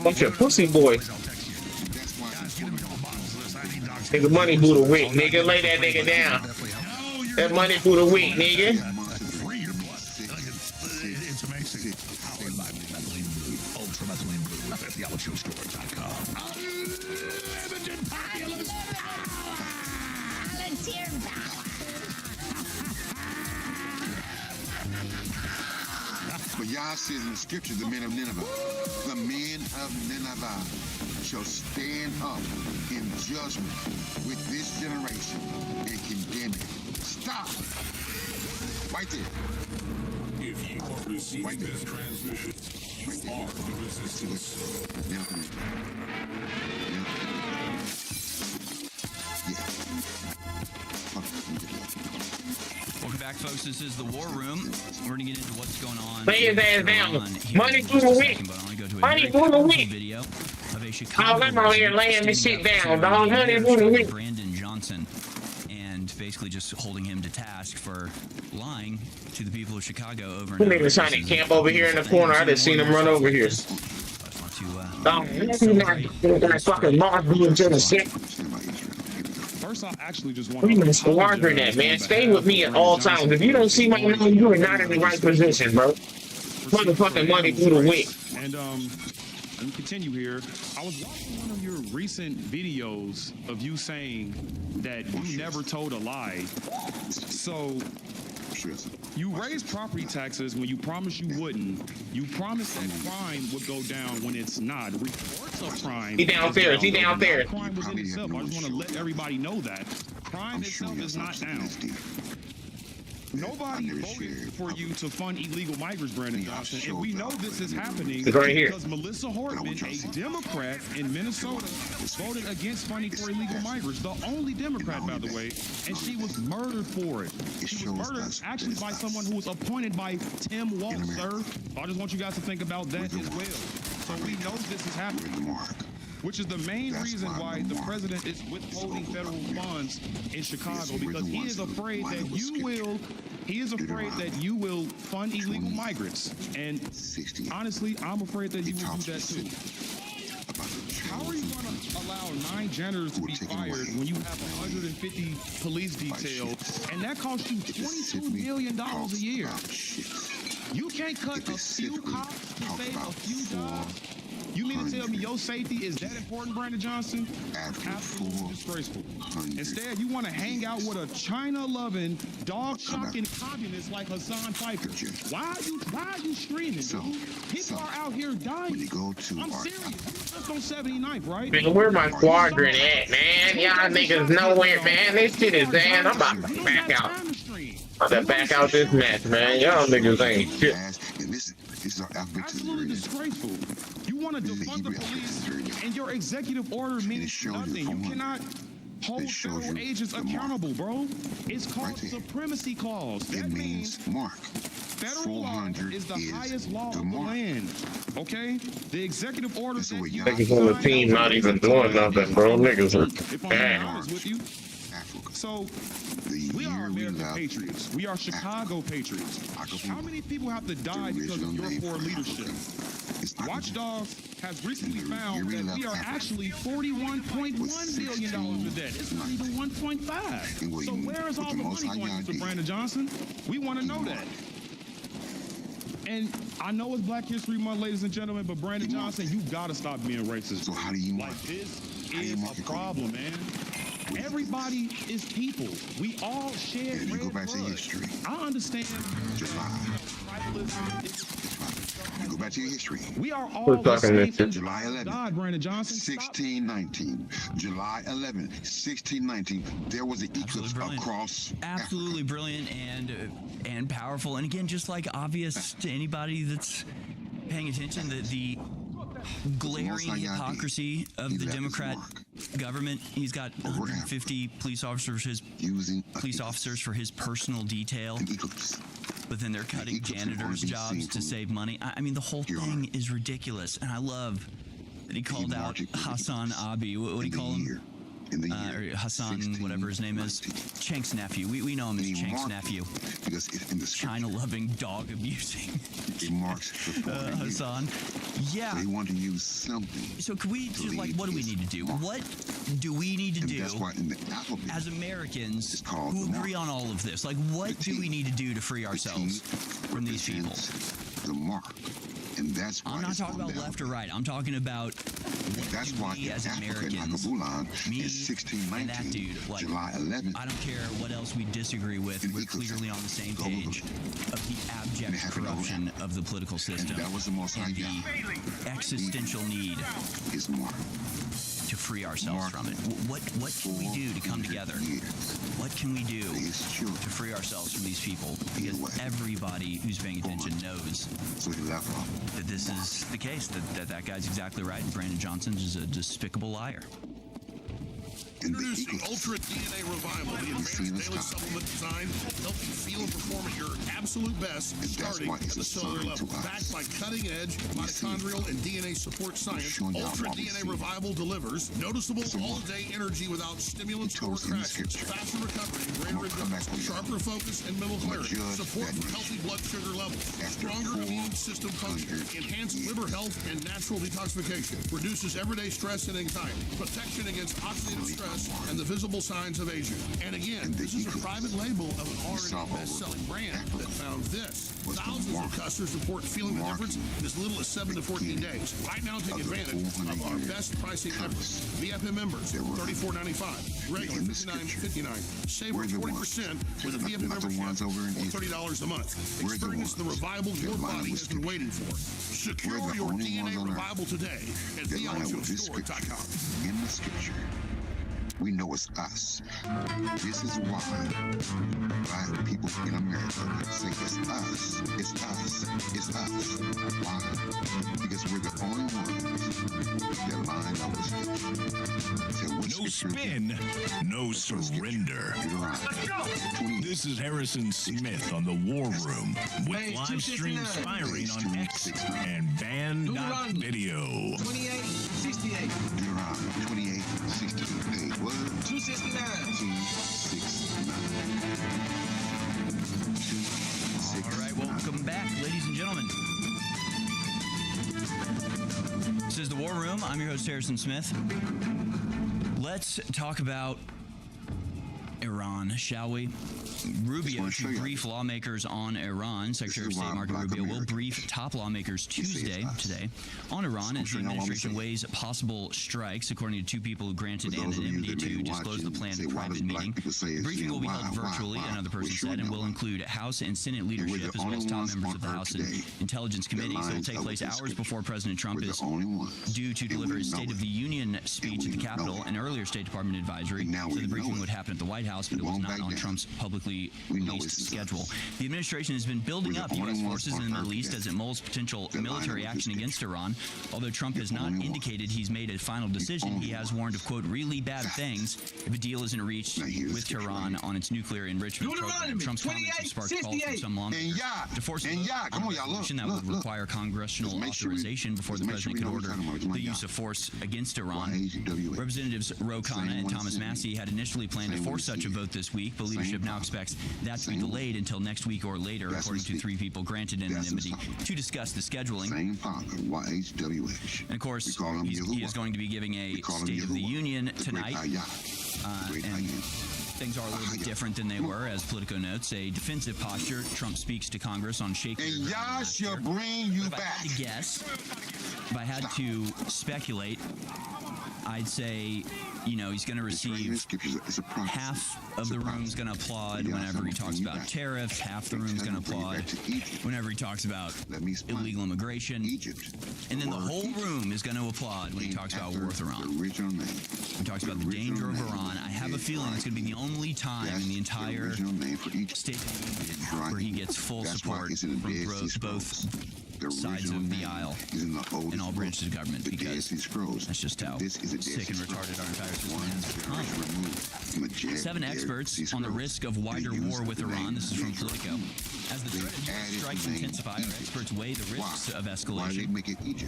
Bunch of pussy boys. Nigga Money Buddha Wick, nigga. Lay that nigga down. That Money Buddha Wick, nigga. It's amazing. Unlimited But Yah says in the scriptures, the men of Nineveh shall stand up in judgment with this generation and condemn it. Stop. Right there. If you are receiving this transmission, you are the resistance. Welcome back, folks. This is the War Room. We're going to get into what's going on. Lay his ass down. Money Buddha Wick. Money Buddha Wick. Video of a Oh, I'm out here laying this shit down, dog. Money Buddha Wick. Brandon Johnson, and basically just holding him to task for lying to the people of Chicago over and Who over. niggas trying to camp over here in the corner? I just seen him run over here. Dog, you not that fucking moth being to the shit. First, I actually just want We been squandering that, man. Stay with me at all times. If you don't see my name, you are not in the right position, bro. Motherfucking Money Buddha Wick. And let me continue here. I was watching one of your recent videos of you saying that you never told a lie. So you raised property taxes when you promised you wouldn't. You promised that crime would go down when it's not. Reports of crime. He downstairs. He downstairs. Crime was in itself. I just want to let everybody know that crime itself is not down. Nobody voted for you to fund illegal migrants, Brandon Johnson, and we know this is happening because Melissa Hortman, a Democrat in Minnesota, voted against funding for illegal migrants, the only Democrat, by the way, and she was murdered for it. She was murdered actually by someone who was appointed by Tim Walz, sir. I just want you guys to think about that as well. So we know this is happening. which is the main reason why the president is withholding federal funds in Chicago, because he is afraid that you will fund illegal migrants. And honestly, I'm afraid that you will do that too. How are you going to allow 9 janitors to be fired when you have 150 police details, and that costs you $22 million a year? You can't cut a few cops to save a few jobs? You mean to tell me your safety is that important, Brandon Johnson? Absolutely disgraceful. Instead, you want to hang out with a China-loving, dog-shocking communist like Hassan Piker. Why are you streaming, dude? People are out here dying. I'm serious. Just on 79th, right? Man, where my squadron at, man? Y'all niggas nowhere, man. This shit is dead. I'm about to back out. I'm about to back out this match, man. Y'all niggas ain't shit. Absolutely disgraceful. You want to defund the police, and your executive order means nothing. You cannot hold federal agents accountable, bro. It's called supremacy clause. That means federal law is the highest law of the land. Okay? The executive order that you Niggas on the team not even doing nothing, bro. Niggas are bad. So, we are American patriots. We are Chicago patriots. How many people have to die because of your poor leadership? Watchdog has recently found that we are actually $41.1 billion in debt. It's not even 1.5. So where is all the money going, Mr. Brandon Johnson? We want to know that. And I know it's Black History Month, ladies and gentlemen, but Brandon Johnson, you gotta stop being racist. So how do you like this is a problem, man. Everybody is people. We all share red go back blood. to history. I understand. Go back to your history. We are all the same. July 11th, God, Brandon Johnson, 1619. July 11th, 1619. There was an eclipse across. Absolutely Africa. Brilliant and powerful. And again, just like obvious to anybody that's paying attention, the glaring hypocrisy of the Democrat government. He's got 150 police officers for his personal detail, but then they're cutting janitors' jobs to save money. I mean, the whole thing is ridiculous, and I love that he called out Hassan Abi. What do you call him? Or Hassan, whatever his name is, Chank's nephew. We know him as Chank's nephew. China-loving, dog-abusing Hassan. Yeah. They want to use something. So could we just, like, what do we need to do? What do we need to do as Americans who agree on all of this? Like, what do we need to do to free ourselves from these people? The mark. And that's why I'm not talking about left or right. I'm talking about what we as Americans, me and that dude, like, July 11th, I don't care what else we disagree with, we're clearly on the same page of the abject corruption of the political system and the existential need to free ourselves from it. What can we do to come together? What can we do to free ourselves from these people? Because everybody who's paying attention knows that this is the case, that guy's exactly right, and Brandon Johnson is a despicable liar. Introducing Ultra DNA Revival, the advanced daily supplement designed to help you feel and perform at your absolute best, starting at the cellular level. Backed by cutting-edge mitochondrial and DNA support science, Ultra DNA Revival delivers noticeable all-day energy without stimulants or crashes, faster recovery, greater endurance, sharper focus and mental clarity, support for healthy blood sugar levels, stronger immune system function, enhanced liver health and natural detoxification, reduces everyday stress and anxiety, protection against oxidative stress, and the visible signs of aging. And again, this is a private label of an already best-selling brand that found this. Thousands of customers report feeling the difference in as little as 7 to 14 days. Right now, take advantage of our best pricing ever. VFM members, $34.95. Regular, $59.59. Save over 40% with a VFM membership or $30 a month. Experience the revival your body has been waiting for. Secure your DNA revival today at theologystore.com. In the scripture, we know it's us. This is why Black people in America say it's us, it's us, it's us. Why? Because we're the only ones that line up with Scripture. No spin, no surrender. This is Harrison Smith on the War Room with live streams firing on X and band.video. 2868. Deuteronomy 2868. Hey, what? 269. 269. All right, welcome back, ladies and gentlemen. This is the War Room. I'm your host, Harrison Smith. Let's talk about Iran, shall we? Rubio to brief lawmakers on Iran. Secretary of State Marco Rubio will brief top lawmakers Tuesday today on Iran as the administration weighs possible strikes, according to two people who granted anonymity to disclose the planned private meeting. The briefing will be held virtually, another person said, and will include House and Senate leadership as well as top members of the House and Intelligence Committees. It will take place hours before President Trump is due to deliver his State of the Union speech at the Capitol. An earlier State Department advisory said the briefing would happen at the White House, but it was not on Trump's publicly released schedule. The administration has been building up U.S. forces in the Middle East as it molds potential military action against Iran. Although Trump has not indicated he's made a final decision, he has warned of, quote, really bad things if a deal isn't reached with Tehran on its nuclear enrichment program. Trump's comments have sparked calls from some lawmakers to force a resolution that would require congressional authorization before the president can order the use of force against Iran. Representatives Ro Khanna and Thomas Massie had initially planned to force such a vote this week, but leadership now expects that to be delayed until next week or later, according to three people granted anonymity to discuss the scheduling. And of course, he is going to be giving a State of the Union tonight, and things are a little bit different than they were, as Politico notes. A defensive posture. Trump speaks to Congress on shaking. And y'all shall bring you back. If I had to guess, if I had to speculate, I'd say, you know, he's going to receive half of the room's going to applaud whenever he talks about tariffs, half the room's going to applaud whenever he talks about illegal immigration, and then the whole room is going to applaud when he talks about war with Iran. When he talks about the danger of Iran. I have a feeling it's going to be the only time in the entire State of the Union where he gets full support from both sides of the aisle in all branches of government, because that's just how sick and retarded our entire system is. 7 experts on the risk of wider war with Iran. This is from Politico. As the threat of U.S. strikes intensify, our experts weigh the risks of escalation.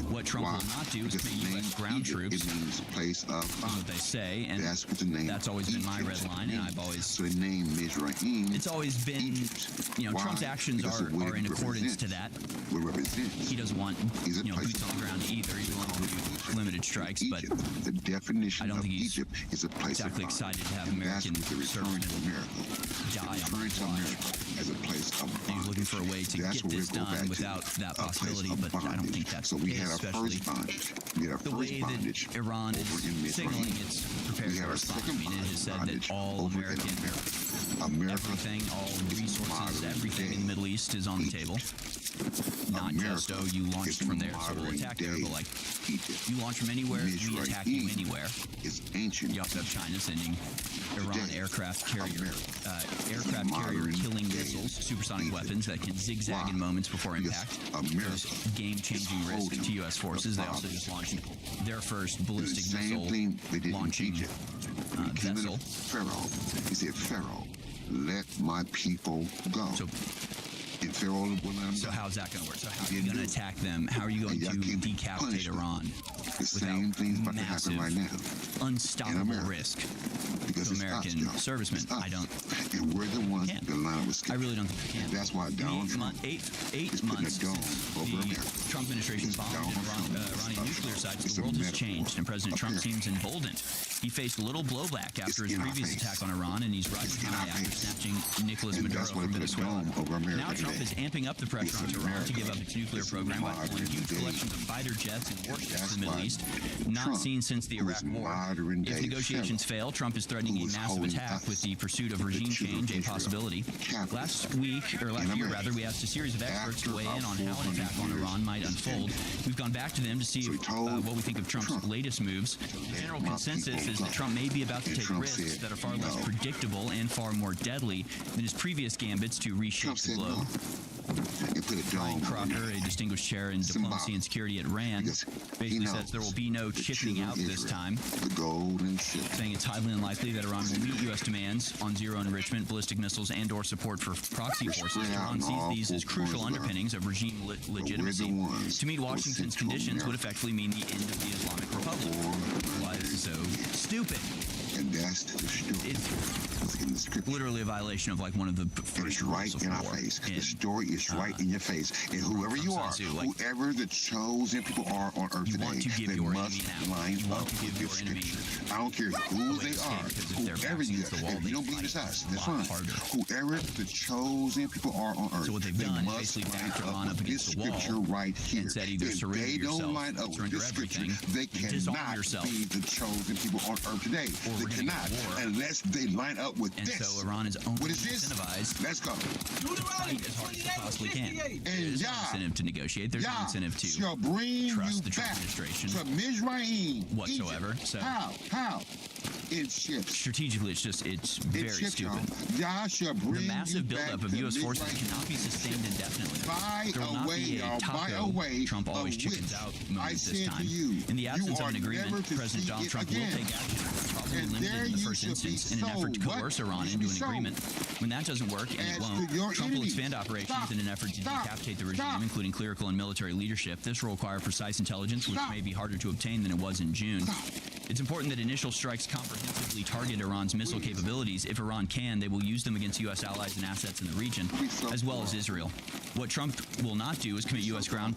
What Trump will not do is commit U.S. ground troops. That's what they say, and that's always been my red line, and I've always... It's always been, you know, Trump's actions are in accordance to that. He doesn't want, you know, boots on the ground either. He wants to do limited strikes, but I don't think he's exactly excited to have American servicemen die on the fly. He's looking for a way to get this done without that possibility, but I don't think that's the case, especially the way that Iran is signaling it's prepared to respond. I mean, it has said that all American everything, all resources, everything in the Middle East is on the table. Not just, oh, you launched from there, so we'll attack there, but like, you launch from anywhere, we attack you anywhere. You also have China sending Iran aircraft carrier killing missiles, supersonic weapons that can zigzag in moments before impact. Those game-changing risk to U.S. forces. They also just launched their first ballistic missile launching vessel. Pharaoh, he said, Pharaoh, let my people go. So how's that going to work? So how are you going to attack them? How are you going to decapitate Iran without massive, unstoppable risk to American servicemen? I don't. And we're the ones that line with. I really don't think we can. That's why Donald Trump 8 months since the Trump administration bombed Iranian nuclear sites, the world has changed, and President Trump seems emboldened. He faced little blowback after his previous attack on Iran, and he's rising high after snatching Nicolas Maduro from Venezuela. Now Trump is amping up the pressure on Iran to give up its nuclear program by deploying huge collections of fighter jets and warships to the Middle East, not seen since the Iraq War. If negotiations fail, Trump is threatening threatening a massive attack with the pursuit of regime change a possibility. Last year, we asked a series of experts to weigh in on how an attack on Iran might unfold. We've gone back to them to see what we think of Trump's latest moves. The general consensus is that Trump may be about to take risks that are far less predictable and far more deadly than his previous gambits to reshape the globe. Brian Crocker, a distinguished chair in diplomacy and security at RAND, basically says there will be no chickening out this time, saying it's highly unlikely that Iran will meet U.S. demands on zero enrichment, ballistic missiles, and/or support for proxy forces. Iran sees these as crucial underpinnings of regime legitimacy. To meet Washington's conditions would effectively mean the end of the Islamic Republic. Why this is so stupid? And that's the story. It's in the scripture. Literally a violation of like one of the first right rules in of our war. face. The story is right in your face. And whoever you are, whoever the chosen people are on earth today, they must line up with your scripture. I don't care who they are, whoever you are. If you don't believe it's us, that's fine. Whoever the chosen people are on earth, so what they've done is basically backed Iran up against the wall right here. And said either surrender yourself, don't line up with this scripture, they cannot be the chosen people on earth today. They cannot, unless they line up with this. And so Iran is only incentivized. Let's go. Fight as hard as they possibly can. And there's no incentive to negotiate. There's no incentive to trust the Trump administration whatsoever. So how? It shifts. Strategically, it's very stupid. The massive buildup of U.S. forces cannot be sustained indefinitely. There will not be a taco, Trump always chickens out moment this time. In the absence of an agreement, President Donald Trump will take action, probably limited in the first instance, in an effort to coerce Iran into an agreement. When that doesn't work, and it won't, Trump will expand operations in an effort to decapitate the regime, including clerical and military leadership. This will require precise intelligence, which may be harder to obtain than it was in June. It's important that initial strikes comprehensively target Iran's missile capabilities. If Iran can, they will use them against U.S. allies and assets in the region, as well as Israel. What Trump will not do is commit U.S. ground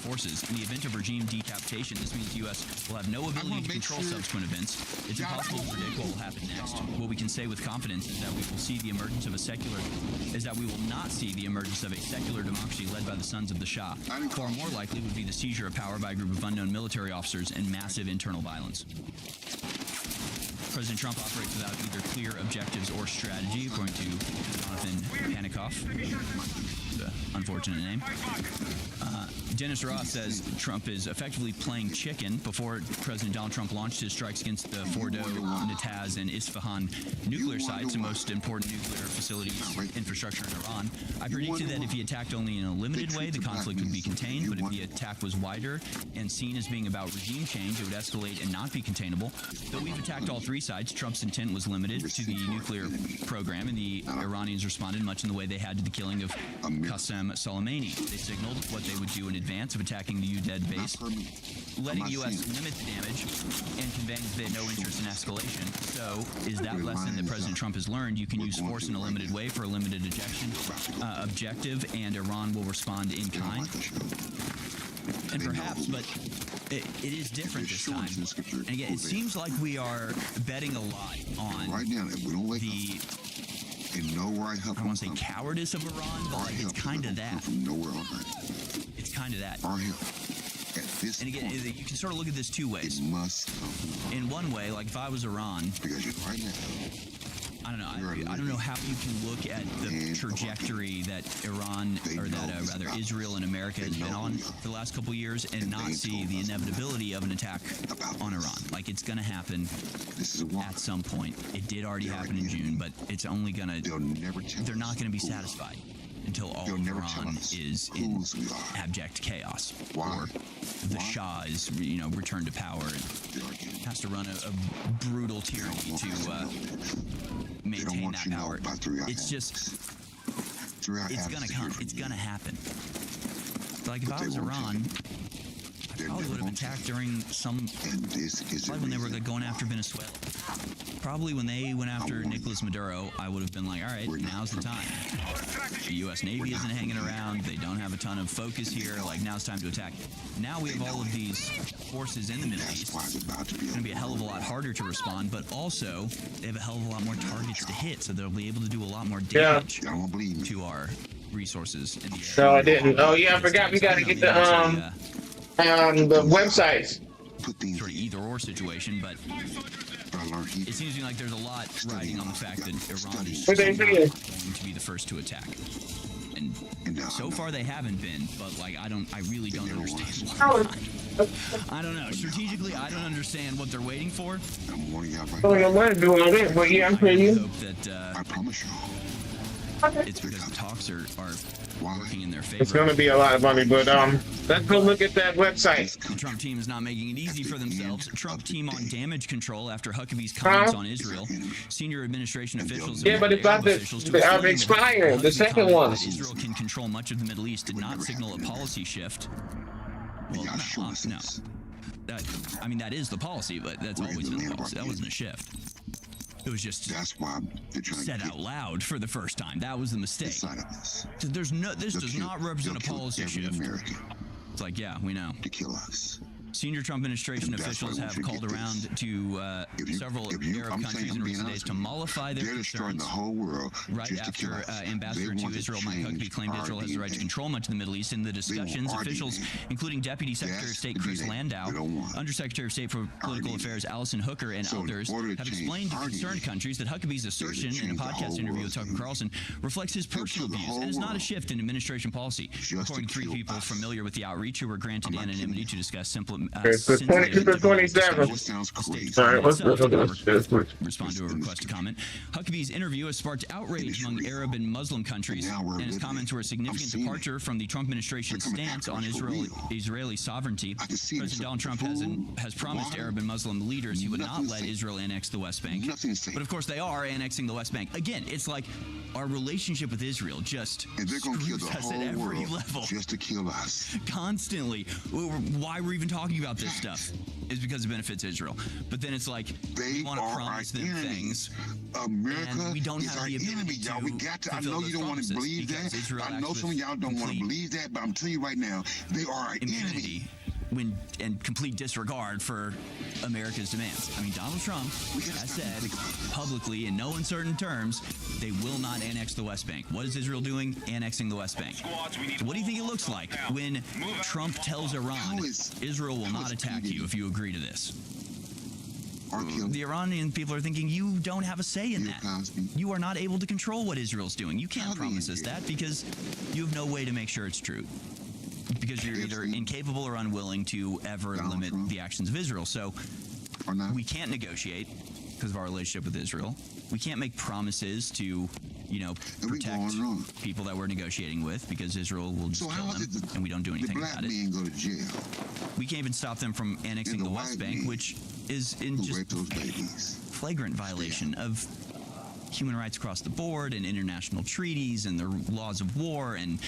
forces. In the event of regime decapitation, this means the U.S. will have no ability to control subsequent events. It's impossible to predict what will happen next. What we can say with confidence is that we will see the emergence of we will not see the emergence of a secular democracy led by the sons of the Shah. Far more likely would be the seizure of power by a group of unknown military officers and massive internal violence. President Trump operates without either clear objectives or strategy, according to Jonathan Panikoff, the unfortunate name. Dennis Ross says Trump is effectively playing chicken. Before President Donald Trump launched his strikes against the Fordo, Natanz, and Isfahan nuclear sites, the most important nuclear facilities infrastructure in Iran, I predicted that if he attacked only in a limited way, the conflict would be contained, but if the attack was wider and seen as being about regime change, it would escalate and not be containable. Though we've attacked all three sides, Trump's intent was limited to the nuclear program, and the Iranians responded much in the way they had to the killing of Qasem Soleimani. They signaled what they would do in advance of attacking the UDED base, letting U.S. limit the damage and conveying that they had no interest in escalation. So, is that lesson that President Trump has learned? You can use force in a limited way for a limited objective, and Iran will respond in kind. And perhaps, but it is different this time. And again, it seems like we are betting a lot on the I don't want to say cowardice of Iran, but like it's kind of that. It's kind of that. And again, you can sort of look at this two ways. In one way, like if I was Iran, I don't know. I don't know how you can look at the trajectory that Iran, or that rather Israel and America has been on for the last couple of years and not see the inevitability of an attack on Iran. Like it's going to happen at some point. It did already happen in June, but it's only going to. They're not going to be satisfied until all of Iran is in abject chaos, or the Shah is, returned to power and has to run a brutal tyranny to maintain that power. It's just, it's gonna come. It's gonna happen. Like if I was Iran, I probably would have attacked during probably when they were going after Venezuela. Probably when they went after Nicolas Maduro, I would have been like, all right, now's the time. The U.S. Navy isn't hanging around. They don't have a ton of focus here. Like, now's time to attack. Now we have all of these forces in the Middle East. It's going to be a hell of a lot harder to respond, but also they have a hell of a lot more targets to hit, so they'll be able to do a lot more damage to our resources in the area. No, I didn't. Oh, yeah, I forgot. We got to get the websites. sort of either-or situation, but it seems to me like there's a lot riding on the fact that Iran is going to be the first to attack. And so far they haven't been, but like I really don't understand why. I don't know. Strategically, I don't understand what they're waiting for. I'm going to do all that, but yeah, I'm saying you. Hope that I promise you. it's because the talks are working in their favor. It's going to be a lot of money, but let's go look at that website. The Trump team is not making it easy for themselves. Trump team on damage control after Huckabee's comments on Israel. Senior administration officials. Yeah, but it's about to expire. The second one. Israel can control much of the Middle East did not signal a policy shift. Well, no. I mean, that is the policy, but that's always been the policy. That wasn't a shift. It was just said out loud for the first time. That was the mistake. This does not represent a policy shift. It's like, yeah, we know. To kill us. Senior Trump administration officials have called around to several Arab countries in recent days to mollify their concerns. The whole world right after Ambassador to Israel Mike Huckabee claimed Israel has the right to control much of the Middle East. In the discussions, officials, including Deputy Secretary of State Chris Landau, Undersecretary of State for Political Affairs Allison Hooker, and others have explained to concerned countries that Huckabee's assertion in a podcast interview with Tucker Carlson reflects his personal views and is not a shift in administration policy. According to 3 people familiar with the outreach who were granted anonymity to discuss simple. It's 22 to 27. All right, let's respond to a request to comment. Huckabee's interview has sparked outrage among Arab and Muslim countries, and his comments were a significant departure from the Trump administration's stance on Israeli sovereignty. President Donald Trump has promised Arab and Muslim leaders he would not let Israel annex the West Bank. But of course, they are annexing the West Bank. Again, it's like our relationship with Israel just screws us at every level. Just to kill us. Constantly. Why we're even talking about this stuff is because it benefits Israel. But then it's like we want to promise them things. America and we don't have the enemy, y'all. We got to. I know you don't want to believe that. I know some of y'all don't want to believe that, but I'm telling you right now, they are our enemy. And complete disregard for America's demands. I mean, Donald Trump has said publicly in no uncertain terms they will not annex the West Bank. What is Israel doing? Annexing the West Bank. So what do you think it looks like when Trump tells Iran Israel will not attack you if you agree to this? The Iranian people are thinking you don't have a say in that. You are not able to control what Israel's doing. You can't promise us that because you have no way to make sure it's true. Because you're either incapable or unwilling to ever limit the actions of Israel. So we can't negotiate because of our relationship with Israel. We can't make promises to, protect people that we're negotiating with because Israel will just kill them, and we don't do anything about it. We can't even stop them from annexing the West Bank, which is in just flagrant violation of human rights across the board and international treaties and the laws of war and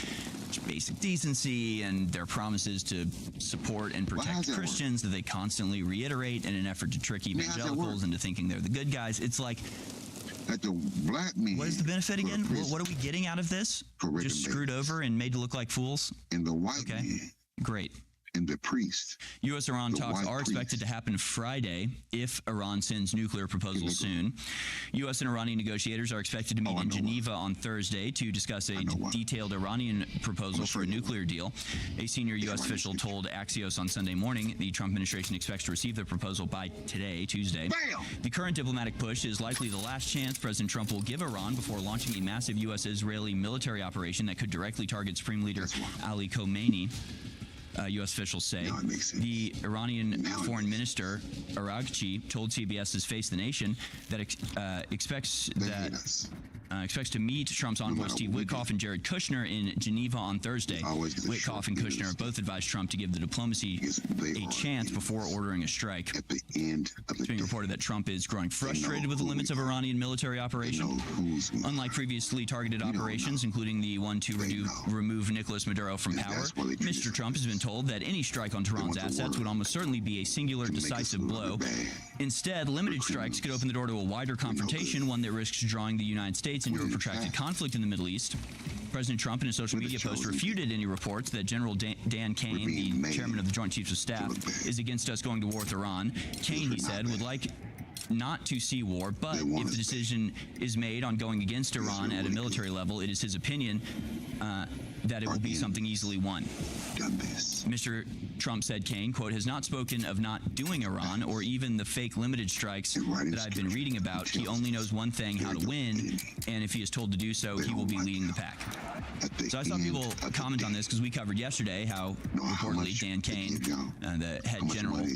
basic decency and their promises to support and protect Christians that they constantly reiterate in an effort to trick evangelicals into thinking they're the good guys. It's like, what is the benefit again? What are we getting out of this? Just screwed over and made to look like fools? Okay, great. And the priest. U.S.-Iran talks are expected to happen Friday if Iran sends nuclear proposals soon. U.S. and Iranian negotiators are expected to meet in Geneva on Thursday to discuss a detailed Iranian proposal for a nuclear deal. A senior U.S. official told Axios on Sunday morning the Trump administration expects to receive the proposal by today, Tuesday. The current diplomatic push is likely the last chance President Trump will give Iran before launching a massive U.S.-Israeli military operation that could directly target Supreme Leader Ali Khamenei. U.S. officials say. The Iranian foreign minister, Araghchi, told CBS's Face the Nation that expects to meet Trump's envoy Steve Witkoff and Jared Kushner in Geneva on Thursday. Witkoff and Kushner have both advised Trump to give the diplomacy a chance before ordering a strike. It's being reported that Trump is growing frustrated with the limits of Iranian military operation. Unlike previously targeted operations, including the one to remove Nicolas Maduro from power, Mr. Trump has been told that any strike on Tehran's assets would almost certainly be a singular decisive blow. Instead, limited strikes could open the door to a wider confrontation, one that risks drawing the United States into a protracted conflict in the Middle East. President Trump, in a social media post, refuted any reports that General Dan Kane, the chairman of the Joint Chiefs of Staff, is against us going to war with Iran. Kane, he said, would like not to see war, but if the decision is made on going against Iran at a military level, it is his opinion that it will be something easily won. Mr. Trump said Kane, quote, has not spoken of not doing Iran or even the fake limited strikes that I've been reading about. He only knows one thing, how to win, and if he is told to do so, he will be leading the pack. So I saw people comment on this because we covered yesterday how reportedly Dan Kane, the head general,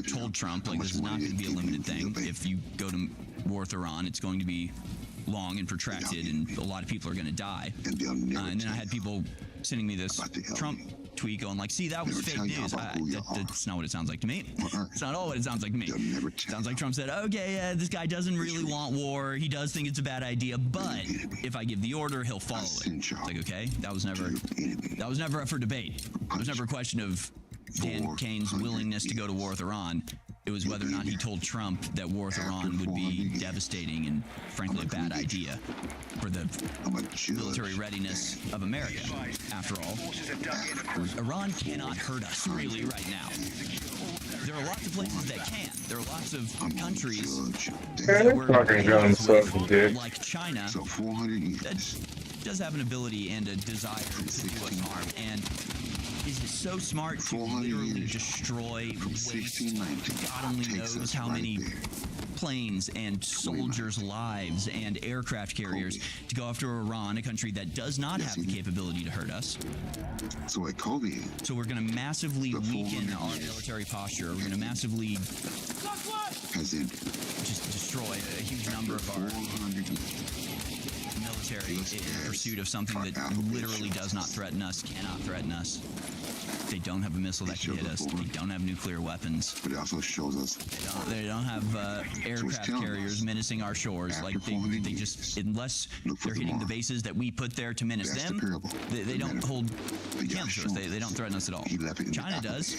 told Trump, like, this is not going to be a limited thing. If you go to war with Iran, it's going to be long and protracted, and a lot of people are going to die. And then I had people sending me this Trump tweet going like, see, that was fake news. That's not what it sounds like to me. It's not all what it sounds like to me. It sounds like Trump said, okay, this guy doesn't really want war. He does think it's a bad idea, but if I give the order, he'll follow it. It's like, okay, that was never up for debate. There was never a question of Dan Kane's willingness to go to war with Iran. It was whether or not he told Trump that war with Iran would be devastating and, frankly, a bad idea for the military readiness of America. After all, Iran cannot hurt us, really, right now. There are lots of places that can. There are lots of countries that we're like China that does have an ability and a desire to do us harm, and is so smart to literally destroy, waste, God only knows how many planes and soldiers' lives and aircraft carriers to go after Iran, a country that does not have the capability to hurt us. So we're going to massively weaken our military posture. We're going to massively just destroy a huge number of our military in pursuit of something that literally does not threaten us, cannot threaten us. They don't have a missile that can hit us. They don't have nuclear weapons. But it also shows us they don't have aircraft carriers menacing our shores. Like they just, unless they're hitting the bases that we put there to menace them, they don't hold candle to us. They don't threaten us at all. China does.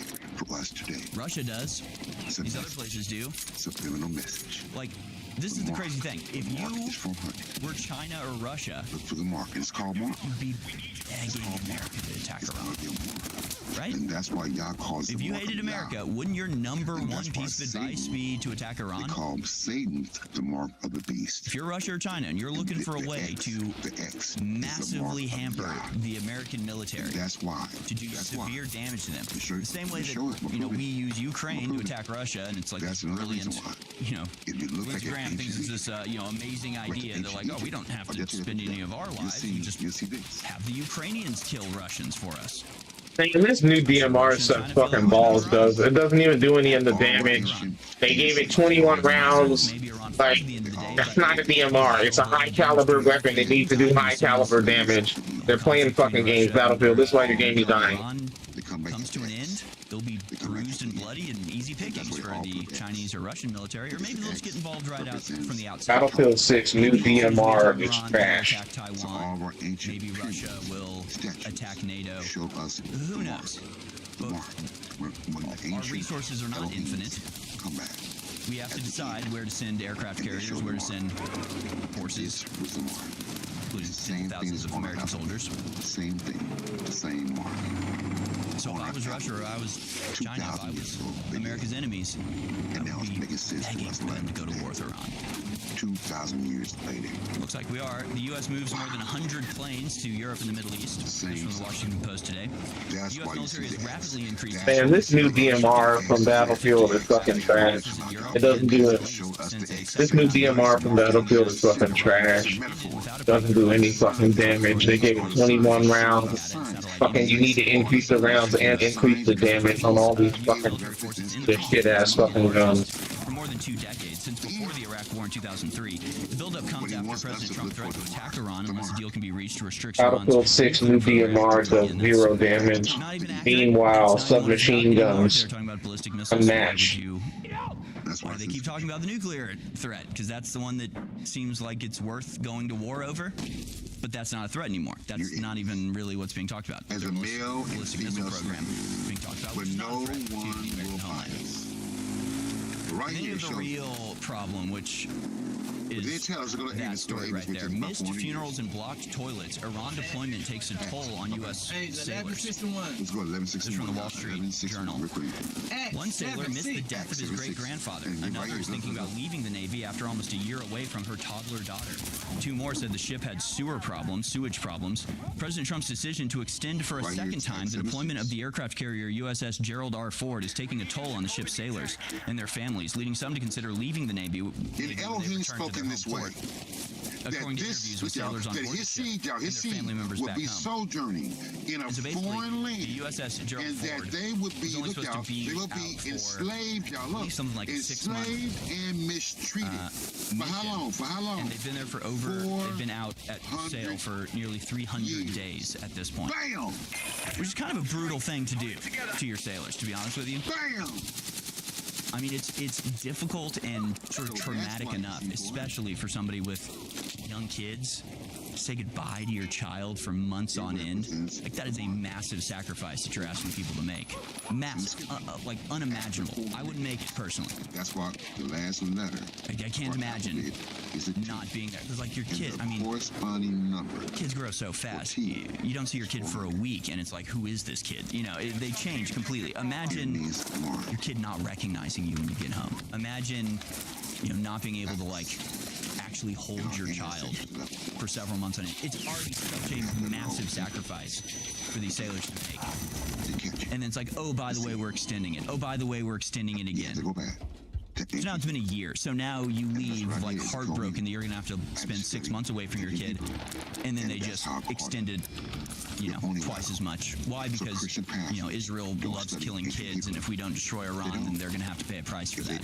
Russia does. These other places do. Like, this is the crazy thing. If you were China or Russia, you'd be begging America to attack Iran. Right? And that's why y'all call it. If you hated America, wouldn't your number one piece of advice be to attack Iran? They call Satan the mark of the beast. If you're Russia or China and you're looking for a way to massively hamper the American military, that's why, to do severe damage to them, the same way that we use Ukraine to attack Russia, and it's like this brilliant, Lindsey Graham thinks it's this amazing idea. They're like, oh, we don't have to spend any of our lives. We just have the Ukrainians kill Russians for us. Man, this new DMR sucks fucking balls, does. It doesn't even do any of the damage. They gave it 21 rounds. Like, that's not a DMR. It's a high caliber weapon. It needs to do high caliber damage. They're playing fucking games, Battlefield. This is why your game is dying. Comes to an end, they'll be bruised and bloody and easy pickings for the Chinese or Russian military, or maybe they'll just get involved right out from the outside. Battlefield 6 new DMR is trash. Attack Taiwan. Maybe Russia will attack NATO. Who knows? But our resources are not infinite. We have to decide where to send aircraft carriers, where to send forces, including thousands of American soldiers. Same thing, same mark. So if I was Russia or I was China, if I was America's enemies, I would be begging for them to go to war with Iran. 2,000 years later. Looks like we are. The U.S. moves more than 100 planes to Europe and the Middle East. That's from the Washington Post today. The U.S. military is rapidly increasing. Man, this new DMR from Battlefield is fucking trash. It doesn't do it. This new DMR from Battlefield is fucking trash. Doesn't do any fucking damage. They gave it 21 rounds. Fucking, you need to increase the rounds and increase the damage on all these fucking shit ass fucking guns. For more than 2 decades, since before the Iraq War in 2003, the buildup comes after President Trump threatened to attack Iran unless a deal can be reached to restrict Battlefield 6 new DMR does 0 damage. Meanwhile, submachine guns unmatched. That's why they keep talking about the nuclear threat, because that's the one that seems like it's worth going to war over. But that's not a threat anymore. That's not even really what's being talked about. As a male ballistic missile program being talked about, which is not a threat to the American homeland. Then you have the real problem, which is that story right there. Missed funerals and blocked toilets. Iran deployment takes a toll on U.S. sailors. This is from the Wall Street Journal. One sailor missed the death of his great-grandfather. Another is thinking about leaving the Navy after almost a year away from her toddler daughter. Two more said the ship had sewage problems. President Trump's decision to extend for a second time the deployment of the aircraft carrier USS Gerald R. Ford is taking a toll on the ship's sailors and their families, leading some to consider leaving the Navy. And Elohim spoke in this way. According to interviews with sailors on board the ship and their family members would back be home. sojourning in a foreign land, the USS Gerald and Ford that they would be, was only supposed to be they will be enslaved, something like 6 months. enslaved and mistreated. For how long? For how long? And they've been there for they've been out at sail for nearly 300 days at this point. Bam! Which is kind of a brutal thing to do to your sailors, to be honest with you. Bam! I mean, it's difficult and sort of traumatic enough, especially for somebody with young kids. Say goodbye to your child for months on end. Like, that is a massive sacrifice that you're asking people to make. Massive, like unimaginable. I wouldn't make it personally. That's why the last letter. I can't imagine not being there. Because, like, your kid, I mean, corresponding number. Kids grow so fast. You don't see your kid for a week, and it's like, who is this kid? You know, they change completely. Imagine your kid not recognizing you when you get home. Imagine, not being able to, like, actually hold your child for several months on end. It's already such a massive sacrifice for these sailors to make. And then it's like, oh, by the way, we're extending it. Oh, by the way, we're extending it again. So now it's been a year. So now you leave like heartbroken that you're going to have to spend 6 months away from your kid. And then they just extended, twice as much. Why? Because, Israel loves killing kids. And if we don't destroy Iran, then they're going to have to pay a price for that.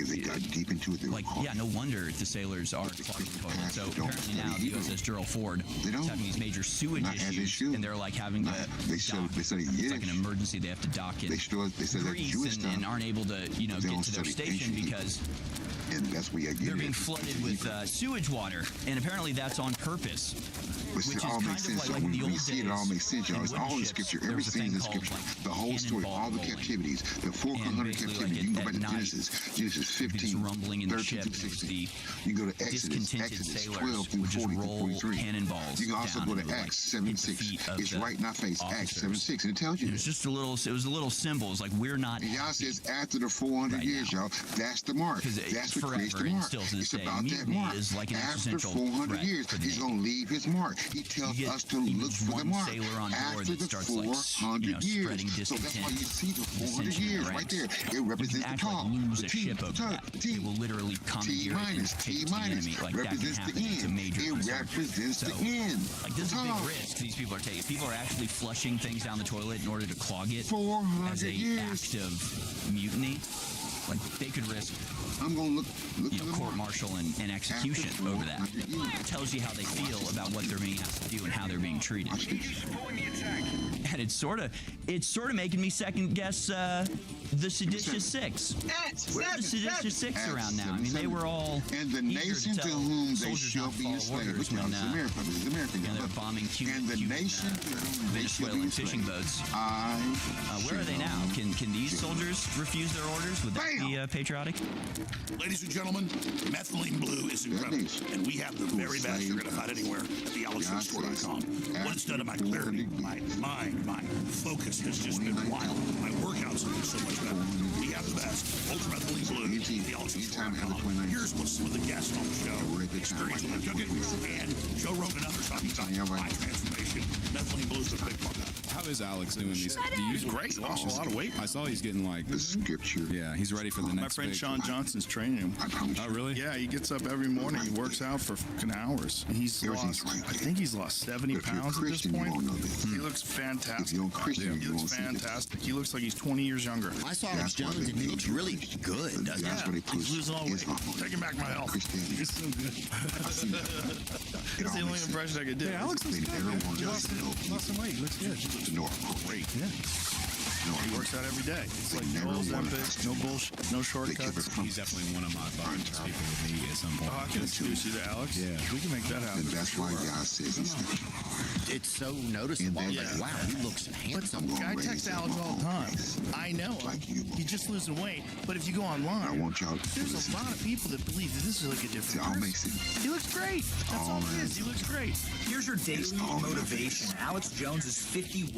If they got deep into it, they were caught. No wonder the sailors are clogging the toilet. So apparently now the USS Gerald Ford is having these major sewage issues, and they're like having to dock. It's like an emergency. They have to dock in Greece and aren't able to, get to their station because they're being flooded with sewage water, and apparently that's on purpose. Which is kind of like the old days. It all makes sense, y'all. It's all in Scripture. Everything is in Scripture. The whole story, all the captivities, the 400 captivities. You can go back to Genesis 15, rumbling in 13 through 16. You can go to Exodus 12 through 40 through 43. Cannonballs. You can also go to Acts 7:6. It's right in our face. Acts 7:6, and it tells you. It's just it was a little symbol. It's like we're not. And y'all says after the 400 years, y'all, that's the mark. That's what creates the mark. It's about that mark. After 400 years, he's going to leave his mark. He tells us to look for the mark after the 400 years. So that's why you see the 400 years right there. It represents the top, the T, it will literally come T minus, T minus represents the end. It represents the end. Like, this is a big risk these people are taking. People are actually flushing things down the toilet in order to clog it 400 as a years. act of mutiny. Like, they could risk court-martial and execution over that. It tells you how they feel about what they're being asked to do and how they're being treated. And it's sort of making me second guess the seditious six. Where are the seditious six around now? I mean, they were all and the nation to whom they shall be enslaved. This is America. This is America. They're bombing Venezuelan fishing boats. Where are they now? Can these soldiers refuse their orders? Would that be patriotic? Ladies and gentlemen, methylene blue is incredible, and we have the very best you're going to find anywhere at thealexstore.com. What it's done to my clarity, my mind, my focus has just been wild. My workouts have been so much better. We have the best. Ultramethylene blue, thealexstore.com. Here's what some of the guests on the show experienced when I took it, and Joe Rogan and others talking about my transformation. Methylene blue is a big part of that. How is Alex doing these? He's great. He lost a lot of weight. I saw he's getting like the Scripture. Yeah, he's ready for the next. My friend Sean Johnson's training him. Oh, really? Yeah, he gets up every morning. He works out for fucking hours. He's lost. I think he's lost 70 pounds at this point. He looks fantastic. If you're a Christian, he looks fantastic. He looks like he's 20 years younger. I saw Alex Jones and he looks really good, doesn't he? He's losing all weight. Taking back my health. He's so good. That's the only impression I could do. Hey, Alex looks good. He lost some weight. He looks good. Great. Yeah. He works out every day. It's like no Ozempic, no bullshit, no shortcuts. He's definitely one of my bucket list people with me at some point. Oh, I can introduce you to Alex. Yeah, we can make that happen. And that's why God says he's it's so noticeable. Yeah. Like, wow, he looks handsome. I text Alex all the time. I know him. He's just losing weight. But if you go online, there's a lot of people that believe that this is like a different person. He looks great. That's all it is. He looks great. Here's your daily motivation. Alex Jones is 51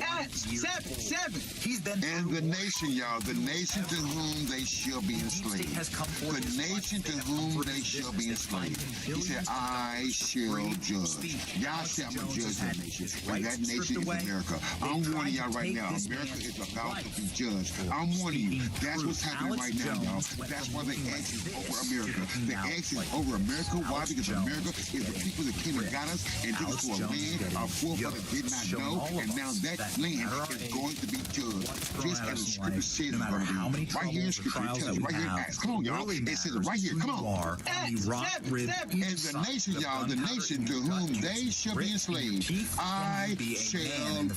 years old. He's been and the nation, y'all, the nation to whom they shall be enslaved. The nation to whom they shall be enslaved. He said, I shall judge. Y'all say I'm going to judge that nation. And that nation is America. I'm warning y'all right now. America is about to be judged. I'm warning you. That's what's happening right now, y'all. That's why the X is over America. The X is over America. Why? Because America is the people that came and got us and took us to a land our forefathers did not know. And now that land is going to be judged. Just as the scripture says it's going to be. Right here in scripture, it tells right here. Come on, y'all. It says it right here. Come on. And the nation, y'all, the nation to whom they shall be enslaved, I shall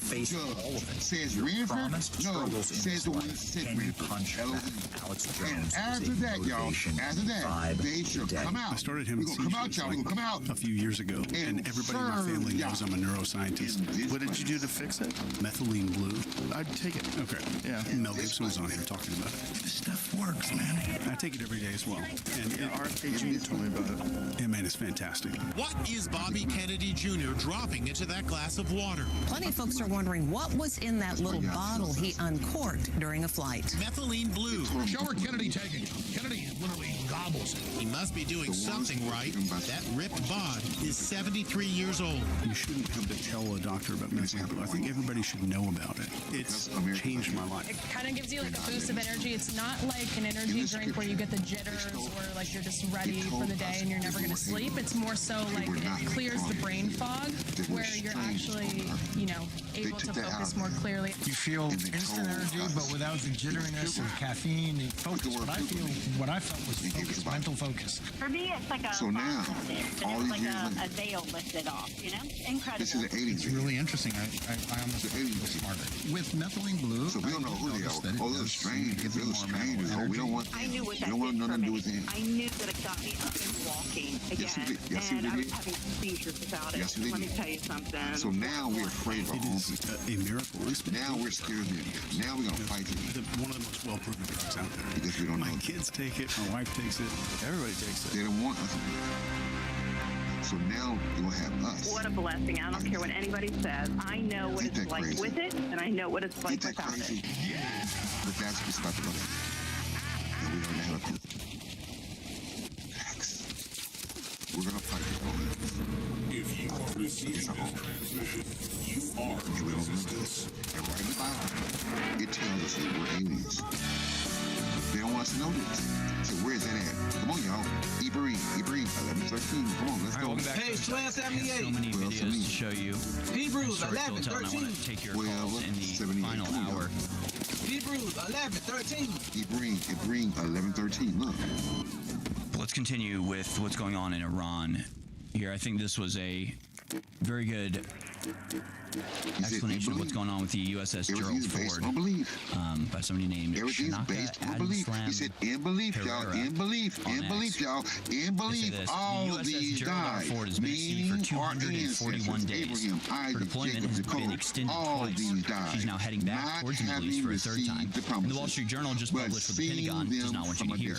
judge. Says Renford? No, says the one that said Renford. And after that, y'all, after that, they shall come out. I started him. We're going to come out, y'all. We're going to come out. A few years ago, and everybody in my family knows I'm a neuroscientist. What did you do to fix it? Methylene blue. I'd take it. Okay. Yeah. Mel Gibson was on here talking about it. This stuff works, man. I take it every day as well. And RFK told me about it. Yeah, man, it's fantastic. What is Bobby Kennedy Jr. dropping into that glass of water? Plenty of folks are wondering what was in that little bottle he uncorked during a flight. Methylene blue. Show her Kennedy taking it. Kennedy literally gobbles it. He must be doing something right. That ripped bod is 73 years old. You shouldn't have to tell a doctor about methylene blue. I think everybody should know about it. It's changed my life. It kind of gives you like a boost of energy. It's not like an energy drink where you get the jitters or like you're just ready for the day and you're never going to sleep. It's more so like it clears the brain fog where you're actually, you know, able to focus more clearly. You feel instant energy, but without the jitteriness of caffeine and focus. What I felt was focus, mental focus. For me, it's like a so now, all it's like a veil lifted off, you know? Incredible. This is the 80s. It's really interesting. I almost was smarter. With methylene blue, so we don't know who they are. Oh, they're strangers. They're strangers. Oh, we don't want. I knew what that did for me. I knew that it got me up and walking again. And I was having seizures without it. Let me tell you something. So now we're afraid of our own people. A miracle. Now we're scared of them. Now we're going to fight it. One of the most well-proven drugs out there. Because we don't know. My kids take it. My wife takes it. Everybody takes it. They don't want us. So now you'll have us. What a blessing. I don't care what anybody says. I know what it's like with it, and I know what it's like without it. Yeah. But that's what's about to look. And we don't have a clue. Facts. We're going to fight it. If you are receiving this transmission, you are in resistance. And right in the Bible, it tells us that we're aliens. They don't want us to know this. So where is that at? Come on, y'all. Ibrahim, 11:13. Come on, let's go. Page 1278. So many videos to show you. Hebrews 11:13. I want to take your calls in the final hour. Hebrews 11:13. Ibrahim 11:13. Look. Let's continue with what's going on in Iran here. I think this was a very good explanation of what's going on with the USS Gerald Ford by somebody named Shanaka Adamslam. He said, in belief, y'all, in belief, in belief, all these died. Ford has been at sea for 241 days. Her deployment has been extended twice. She's now heading back towards the Middle East for a third time. And the Wall Street Journal just published what the Pentagon does not want you to hear.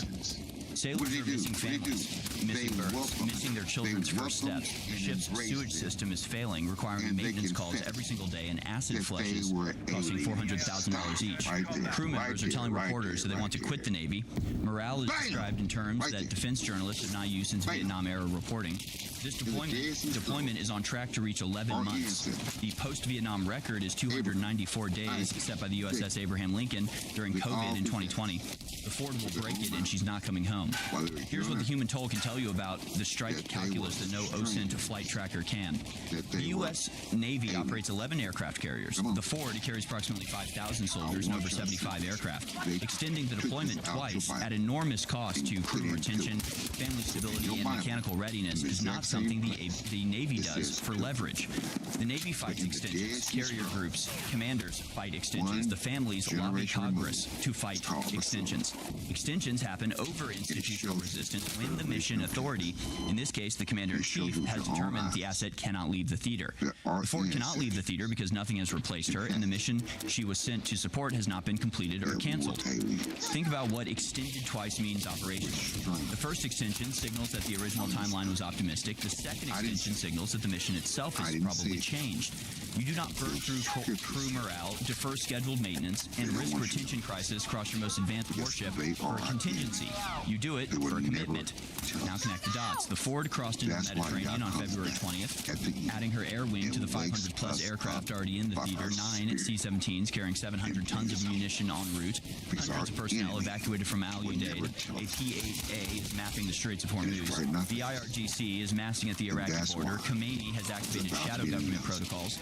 Sailors are missing families, missing births, missing their children's first steps. The ship's sewage system is failing, requiring maintenance calls every single day, and acid flushes costing $400,000 each. Crew members are telling reporters that they want to quit the Navy. Morale is described in terms that defense journalists have not used since Vietnam-era reporting. This deployment is on track to reach 11 months. The post-Vietnam record is 294 days, set by the USS Abraham Lincoln during COVID in 2020. The Ford will break it, and she's not coming home. Here's what the human toll can tell you about the strike calculus that no OSINT flight tracker can. The U.S. Navy operates 11 aircraft carriers. The Ford carries approximately 5,000 soldiers and over 75 aircraft. Extending the deployment twice at enormous cost to crew retention, family stability, and mechanical readiness is not something the Navy does for leverage. The Navy fights extensions. Carrier groups, commanders fight extensions. The families lobby Congress to fight extensions. Extensions happen over institutional resistance when the mission authority, in this case the commander-in-chief, has determined the asset cannot leave the theater. The Ford cannot leave the theater because nothing has replaced her, and the mission she was sent to support has not been completed or canceled. Think about what extended twice means operationally. The first extension signals that the original timeline was optimistic. The second extension signals that the mission itself has probably changed. You do not burn through crew morale, defer scheduled maintenance, and risk retention crisis across your most advanced warship for a contingency. You do it for a commitment. Now connect the dots. The Ford crossed into the Mediterranean on February 20th, adding her air wing to the 500-plus aircraft already in the theater, 9 C-17s carrying 700 tons of munition en route, hundreds of personnel evacuated from Al Udeid. A P-8A is mapping the Straits of Hormuz. The IRGC is massing at the Iraqi border. Khomeini has activated shadow government protocols.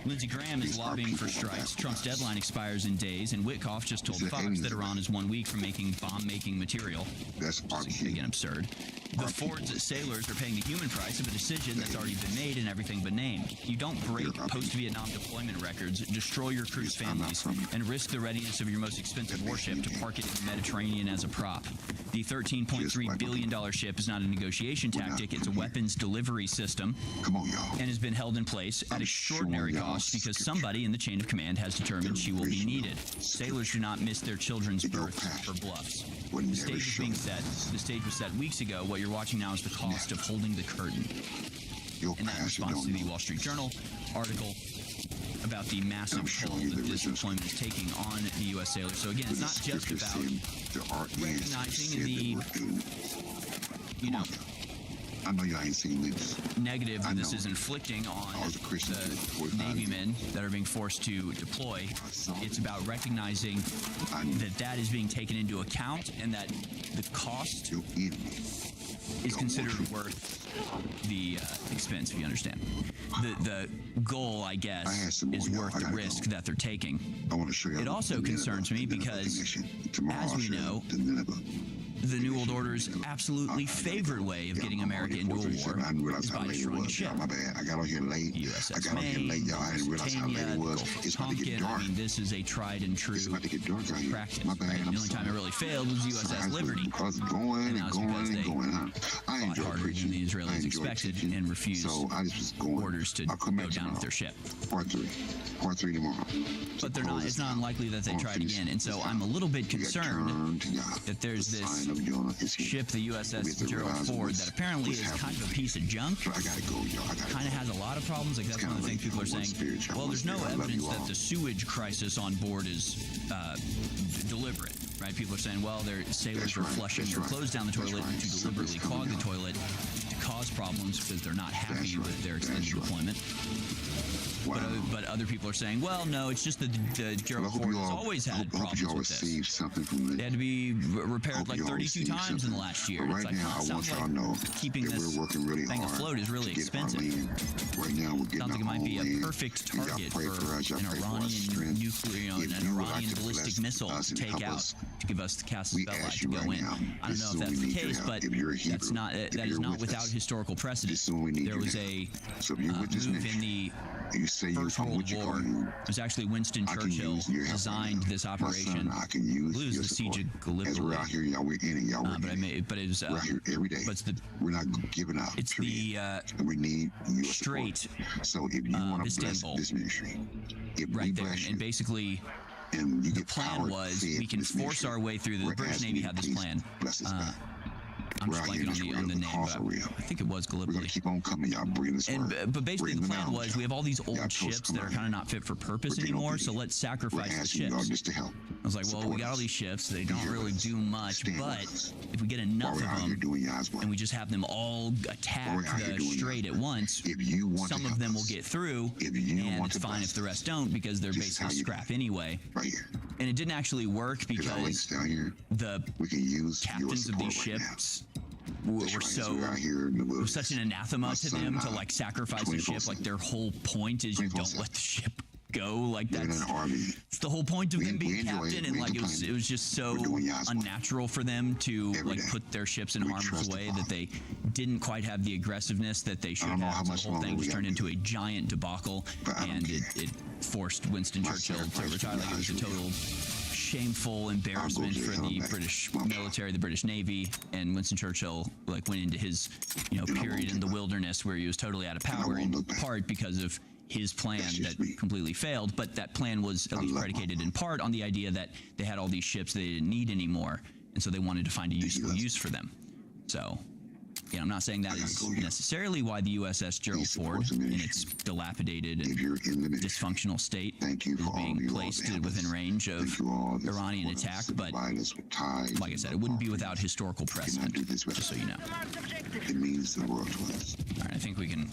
Lindsey Graham is lobbying for strikes. Trump's deadline expires in days, and Witkoff just told Fox that Iran is 1 week from making bomb-making material. That's again absurd. The Ford's sailors are paying the human price of a decision that's already been made and everything but named. You don't break post-Vietnam deployment records, destroy your crew's families, and risk the readiness of your most expensive warship to park it in the Mediterranean as a prop. The $13.3 billion ship is not a negotiation tactic, it's a weapons delivery system, and has been held in place at extraordinary cost because somebody in the chain of command has determined she will be needed. Sailors do not miss their children's births for bluffs. The stage is being set. The stage was set weeks ago. What you're watching now is the cost of holding the curtain. And that response to the Wall Street Journal article about the massive toll that this deployment is taking on the U.S. sailors. So again, it's not just about recognizing the, I know you ain't seen this. Negative that this is inflicting on the Navy men that are being forced to deploy. It's about recognizing that that is being taken into account and that the cost is considered worth the expense, if you understand. The goal, I guess, is worth the risk that they're taking. It also concerns me because, as we know, the New World Order's absolutely favorite way of getting America into a war is by destroying a ship. I got on here late. USS Maine, Lusitania, Gulf of Tonkin. I mean, this is a tried and true practice. Right? The only time it really failed was USS Liberty. And that was because they fought harder than the Israelis expected and refused orders to go down with their ship. Part three tomorrow. But it's not unlikely that they tried again. And so I'm a little bit concerned that there's this ship, the USS Gerald Ford, that apparently is kind of a piece of junk. Kind of has a lot of problems. Like that's one of the things people are saying. Well, there's no evidence that the sewage crisis on board is deliberate. Right? People are saying, well, their sailors are flushing their clothes down the toilet to deliberately clog the toilet to cause problems because they're not happy with their extended deployment. But other people are saying, well, no, it's just that the Gerald Ford has always had problems with this. They had to be repaired like 32 times in the last year. Right now, I want y'all to know keeping this thing afloat is really expensive. Right now, we're getting sounds like it might be a perfect target for an Iranian nuclear, an Iranian ballistic missile to take out to give us the Casus Belli to go in. I don't know if that's the case, but that is not without historical precedent. There was a move in the First World War. It was actually Winston Churchill designed this operation. Lose the siege of Gallipoli. But it was we're not giving up. It's the we need your Strait so if you want to bless this ministry, right there, and basically the plan was we can force our way through. The British Navy had this plan. I'm just blanking on the name, but I think it was Gallipoli. Keep on coming, y'all. But basically the plan was we have all these old ships that are kind of not fit for purpose anymore, so let's sacrifice the ships. I was like, well, we got all these ships. They don't really do much, but if we get enough of them and we just have them all attack the strait at once, some of them will get through, and it's fine if the rest don't because they're basically scrap anyway. And it didn't actually work because the captains of these ships were such an anathema to them to like sacrifice a ship. Like their whole point is you don't let the ship go. Like it's the whole point of them being captain, and like it was just so unnatural for them to like put their ships in harm's way that they didn't quite have the aggressiveness that they should have. So the whole thing just turned into a giant debacle, and it forced Winston Churchill to retire. Like it was a total shameful embarrassment for the British military, the British Navy, and Winston Churchill went into his period in the wilderness where he was totally out of power, in part because of his plan that completely failed. But that plan was at least predicated in part on the idea that they had all these ships they didn't need anymore, and so they wanted to find a useful use for them. So I'm not saying that is necessarily why the USS Gerald Ford, in its dilapidated and dysfunctional state, is being placed within range of Iranian attack, but like I said, it wouldn't be without historical precedent, just so you know. It means the world to us. All right, I think we can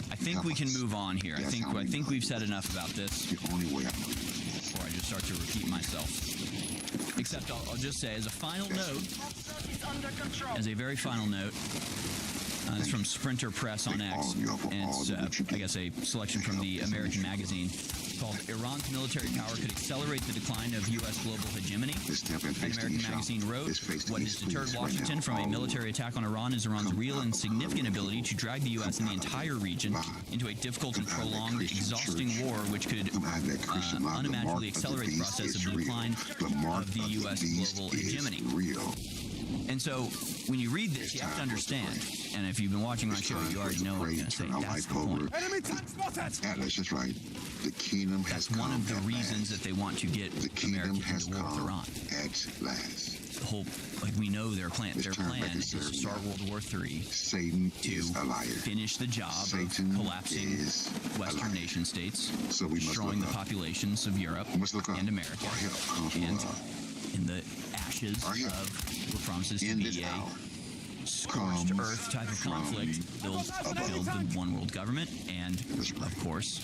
move on here. I think we've said enough about this before I just start to repeat myself. Except I'll just say, as a final note, as a very final note, it's from Sprinter Press on X, and it's, I guess, a selection from the American magazine called "Iran's Military Power Could Accelerate the Decline of U.S. Global Hegemony." An American magazine wrote, "What has deterred Washington from a military attack on Iran is Iran's real and significant ability to drag the U.S. and the entire region into a difficult and prolonged, exhausting war which could unimaginably accelerate the process of the decline of the U.S. global hegemony." And so, when you read this, you have to understand, and if you've been watching my show, you already know what I'm going to say. That's the point. That's right. The kingdom has come. That's one of the reasons that they want to get America into war with Iran. At last. The whole, we know their plan. Their plan is to start World War III. Satan is a liar. Finish the job of collapsing Western nation states, so destroying the populations of Europe and America, and in the ashes of what promises to be a scorched earth type of conflict, build the one world government, and of course,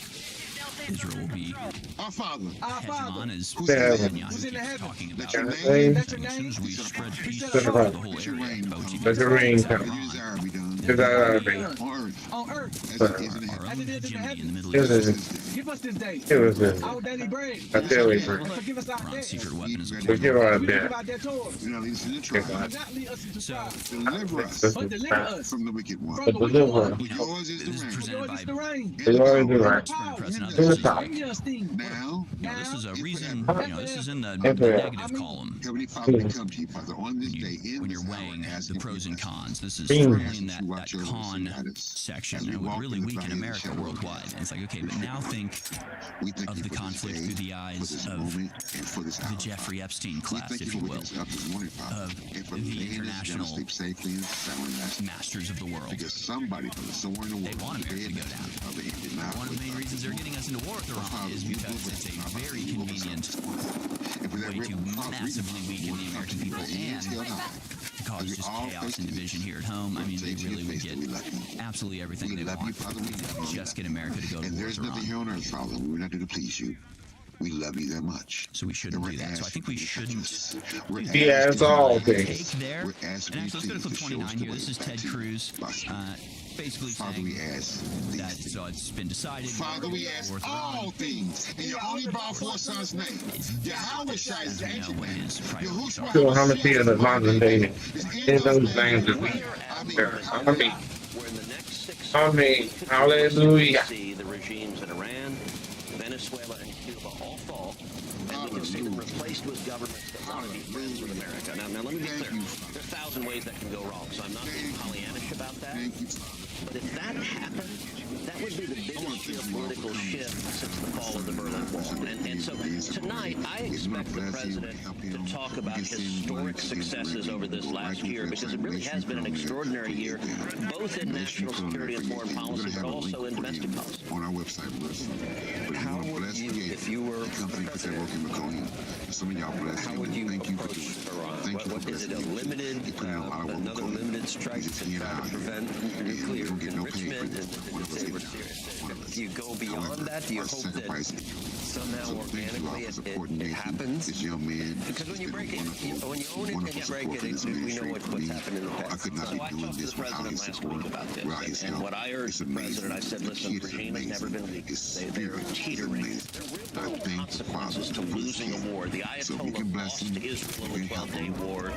Israel will be hegemon, as Netanyahu keeps talking about. As soon as we spread peace throughout the whole area, on earth. Our own hegemony in the Middle East. Give us this day. Our daily bread. Forgive us our debt. Secret weapons. Forgive our debt. So, deliver us from the wicked one. Yours is the presented by Now, this is a reason, this is in the negative column. Heavenly Father, we come to you, Father, on this day, when you're weighing the pros and cons. This is firmly in that con section. It would really weaken America worldwide. And it's like, okay, but now think of the conflict through the eyes of the Jeffrey Epstein class, if you will, of the international masters of the world. They want America to go down. One of the main reasons they're getting us into war with Iran is because it's a very convenient way to massively weaken the American people and cause just chaos and division here at home. I mean, they really would get absolutely everything they want. Just get America to go to war with Iran. And there's nothing here on earth, Father. We're not here to please you. We love you that much. So we shouldn't do that. So I think we shouldn't. Yeah, it's all things. And actually, let's go to clip 29 here. This is Ted Cruz. Basically saying that it's been decided. Father, we ask all things in your only born four sons' name. Yahweh Shai is the ancient name. So how much of the modern day in those names that we I mean, hallelujah. See the regimes in Iran, Venezuela, and Cuba all fall, and we can see them replaced with governments that want to be friends with America. Now let me be clear. There's 1,000 ways that can go wrong, so I'm not being Pollyannish about that. But if that happened, that would be the biggest geopolitical shift since the fall of the Berlin Wall. And so tonight, I expect the president to talk about historic successes over this last year, because it really has been an extraordinary year, both in national security and foreign policy, but also in domestic policy. On our website, how would you, if you were how would you approach Iran? What is it, a limited, another limited strike to try to prevent nuclear enrichment? Do you go beyond that? Do you hope that somehow organically it happens? Because when you break it, when you own it and you break it, we know what's happened in the past. So I talked to the president last week about this, and what I urged the president, I said, listen, the regime has never been weak. They're teetering. There are real consequences to losing a war. The Ayatollah lost Israel in the 12-day war.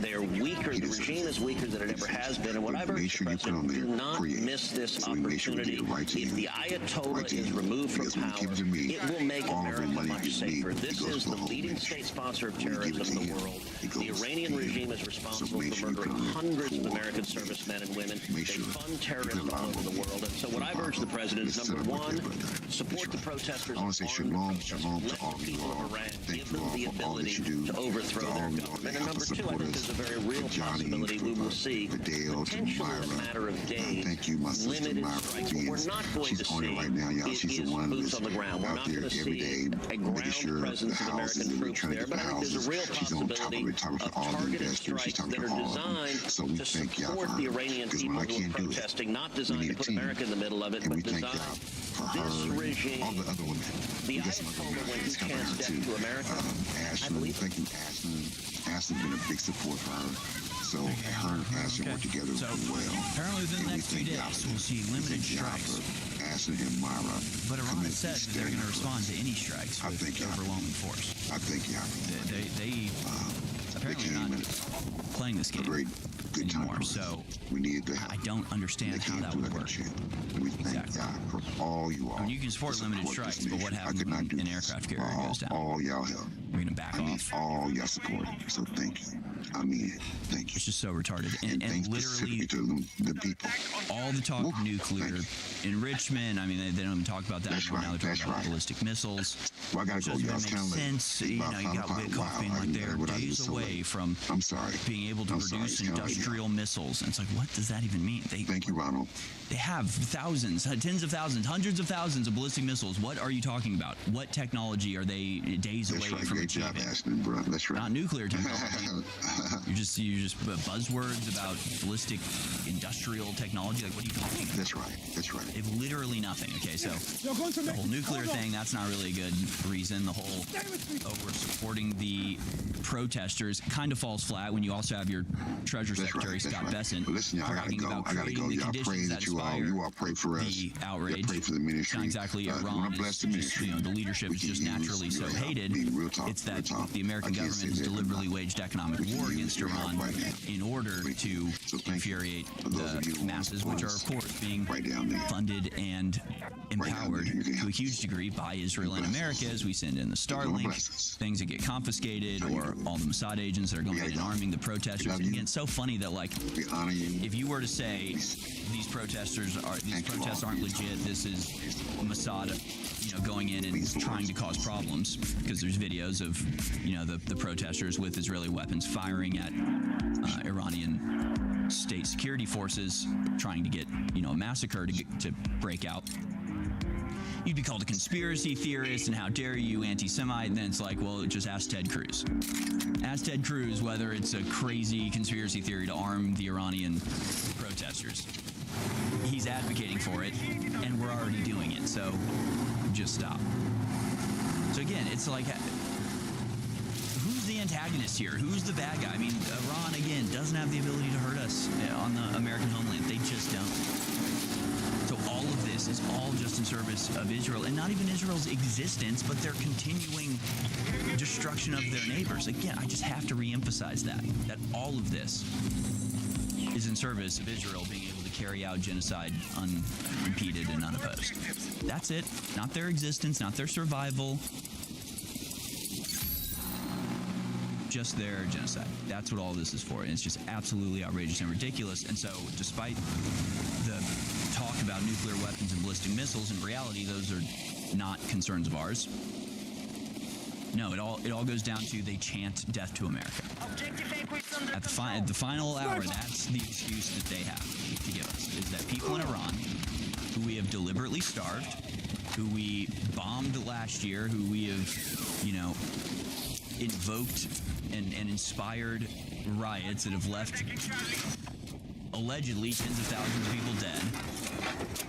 They are weaker. The regime is weaker than it ever has been. And what I've urged the president, do not miss this opportunity. If the Ayatollah is removed from power, it will make America much safer. This is the leading state sponsor of terrorism in the world. The Iranian regime is responsible for murdering hundreds of American servicemen and women. They fund terrorism all over the world. And so what I've urged the president is, number one, support the protesters. I want to say shalom to all of you people all. of Iran, Thank give you them all the for all that ability you do. to overthrow their government. And number two, I think there's a very real possibility we will see, potentially in a matter of days, thank you, my sister limited Myra, strikes. for What being, we're not going to she's on see it right now, y'all. She's the one boots that's on the ground. We're out not there going to every see day, a making ground sure the presence of houses American and troops returning there, to but the I think there's houses. a real She's on top of possibility it, talking to of all the targeted investors. She's strikes talking that to are all of them. designed So we to thank y'all support for the her. Iranian Because people when I who are can't do it, protesting, not we designed need to a put team. America in the middle of it, And but we thank designed y'all for this her, regime. all the other women. The We got Ayatollah some other when women he that's helping her chanced death too. to America, I Ashland, believe. thank you, Ashland. Ashland's been a big support for her. So her and Ashland work together well. Apparently within the next few days, we'll see limited strikes. Ashland and Myra. But Iran has said that they're going to respond to any strikes with overwhelming force. I think y'all. They apparently are not playing this game anymore. So I don't understand how that would work. We thank y'all for all you all. I mean, you can support limited strikes, but what happens when an aircraft carrier goes down? All y'all help. We're going to back off. All y'all support. So thank you. I mean it. Thank you. It's just so retarded. And literally, to the people. all the talk of nuclear enrichment, I mean, they don't even talk about that anymore. Now they're talking about ballistic missiles. Well, I gotta go, So y'all. it makes sense. You know, you got Witkoff being like they're days away from being able to produce industrial missiles. And it's like, what does that even mean? Thank you, Ronald. They have thousands, tens of thousands, hundreds of thousands of ballistic missiles. What are you talking about? What technology are they days away from achieving? That's right. Not nuclear technology. You're just buzzwords about ballistic industrial technology. Like, what are you talking about? That's right. That's right. It's literally nothing. Okay, so the whole nuclear thing, that's not really a good reason. The whole we're supporting the protesters kind of falls flat when you also have your Treasury Secretary Scott Bessent bragging about creating the conditions that inspire the outrage. It's not exactly Iran is just, the leadership is just naturally so hated. It's that the American government has deliberately waged economic war against Iran in order to infuriate the masses, which are, of course, being funded and empowered to a huge degree by Israel and America as we send in the Starlink, things that get confiscated, or all the Mossad agents that are going in and arming the protesters. And again, it's so funny that, like, if you were to say these protests aren't legit, this is Mossad, going in and trying to cause problems, because there's videos of, the protesters with Israeli weapons firing at Iranian state security forces, trying to get, a massacre to break out. You'd be called a conspiracy theorist, and how dare you, anti-Semite, and then it's like, well, just ask Ted Cruz. Ask Ted Cruz whether it's a crazy conspiracy theory to arm the Iranian protesters. He's advocating for it, and we're already doing it, so just stop. So again, it's like, who's the antagonist here? Who's the bad guy? I mean, Iran, again, doesn't have the ability to hurt us on the American homeland. They just don't. So all of this is all just in service of Israel, and not even Israel's existence, but their continuing destruction of their neighbors. Again, I just have to reemphasize that all of this is in service of Israel being able to carry out genocide unimpeded and unopposed. That's it. Not their existence, not their survival, just their genocide. That's what all this is for, and it's just absolutely outrageous and ridiculous. And so, despite the talk about nuclear weapons and ballistic missiles, in reality, those are not concerns of ours. No, it all goes down to they chant death to America. At the final hour, that's the excuse that they have to give us, is that people in Iran, who we have deliberately starved, who we bombed last year, who we have, invoked and inspired riots that have left allegedly tens of thousands of people dead,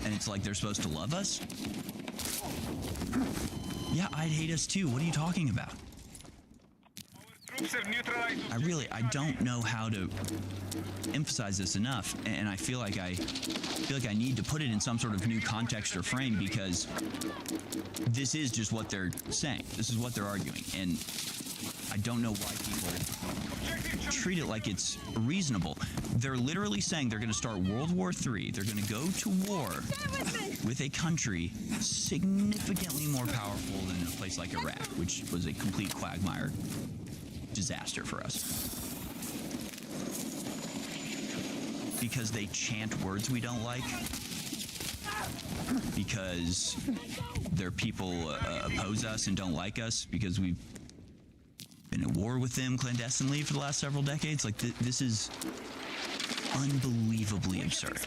and it's like they're supposed to love us? Yeah, I'd hate us too. What are you talking about? I don't know how to emphasize this enough, and I feel like I need to put it in some sort of new context or frame, because this is just what they're saying. This is what they're arguing, and I don't know why people treat it like it's reasonable. They're literally saying they're going to start World War III. They're going to go to war with a country significantly more powerful than a place like Iraq, which was a complete quagmire disaster for us. Because they chant words we don't like. Because their people oppose us and don't like us. Because we've been at war with them clandestinely for the last several decades. Like, this is unbelievably absurd.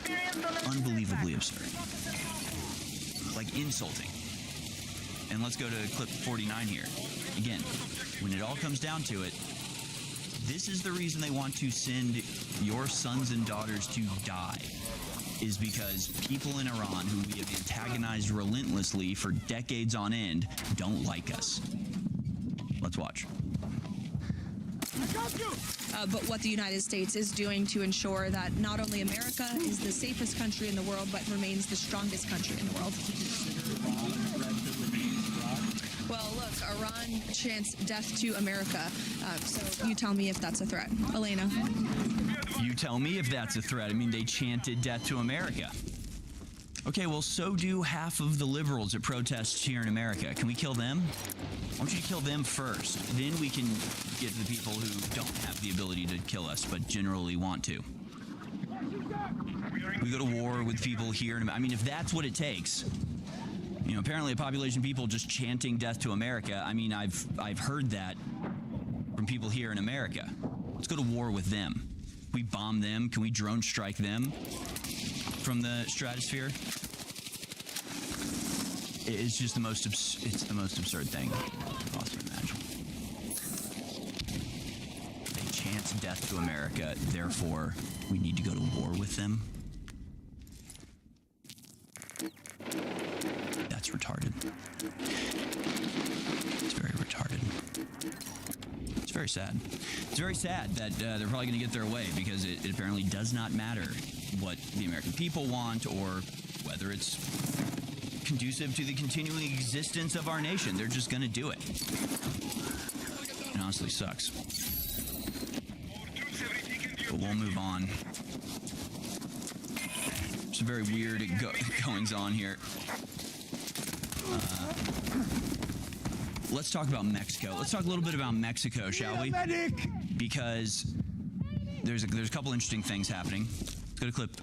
Unbelievably absurd. Like, insulting. And let's go to clip 49 here. Again, when it all comes down to it, this is the reason they want to send your sons and daughters to die, is because people in Iran who we have antagonized relentlessly for decades on end don't like us. Let's watch. But what the United States is doing to ensure that not only America is the safest country in the world, but remains the strongest country in the world. Well, look, Iran chants death to America. So you tell me if that's a threat. Elena. You tell me if that's a threat. I mean, they chanted death to America. Okay, well, so do half of the liberals at protests here in America. Can we kill them? I want you to kill them first. Then we can get to the people who don't have the ability to kill us, but generally want to. We go to war with people here. I mean, if that's what it takes. You know, apparently a population of people just chanting death to America. I mean, I've heard that from people here in America. Let's go to war with them. We bomb them. Can we drone strike them from the stratosphere? It's just the most it's the most absurd thing possibly imagine. They chant death to America, therefore we need to go to war with them. That's retarded. It's very retarded. It's very sad. It's very sad that they're probably going to get their way, because it apparently does not matter what the American people want or whether it's conducive to the continuing existence of our nation. They're just going to do it. It honestly sucks. But we'll move on. Some very weird goings on here. Let's talk about Mexico. Let's talk a little bit about Mexico, shall we? Because there's a couple interesting things happening. Let's go to clip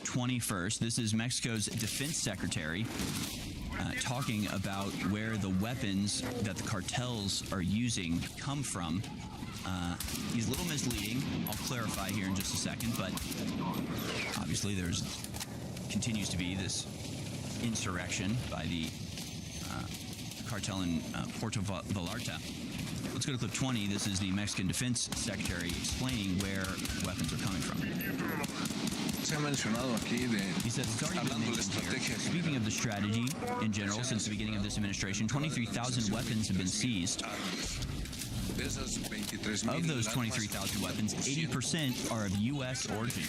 20 first. This is Mexico's defense secretary talking about where the weapons that the cartels are using come from. He's a little misleading. I'll clarify here in just a second, but obviously continues to be this insurrection by the cartel in Puerto Vallarta. Let's go to clip 20. This is the Mexican Defense Secretary explaining where weapons are coming from. He says it's already been mentioned here. Speaking of the strategy in general, since the beginning of this administration, 23,000 weapons have been seized. Of those 23,000 weapons, 80% are of U.S. origin.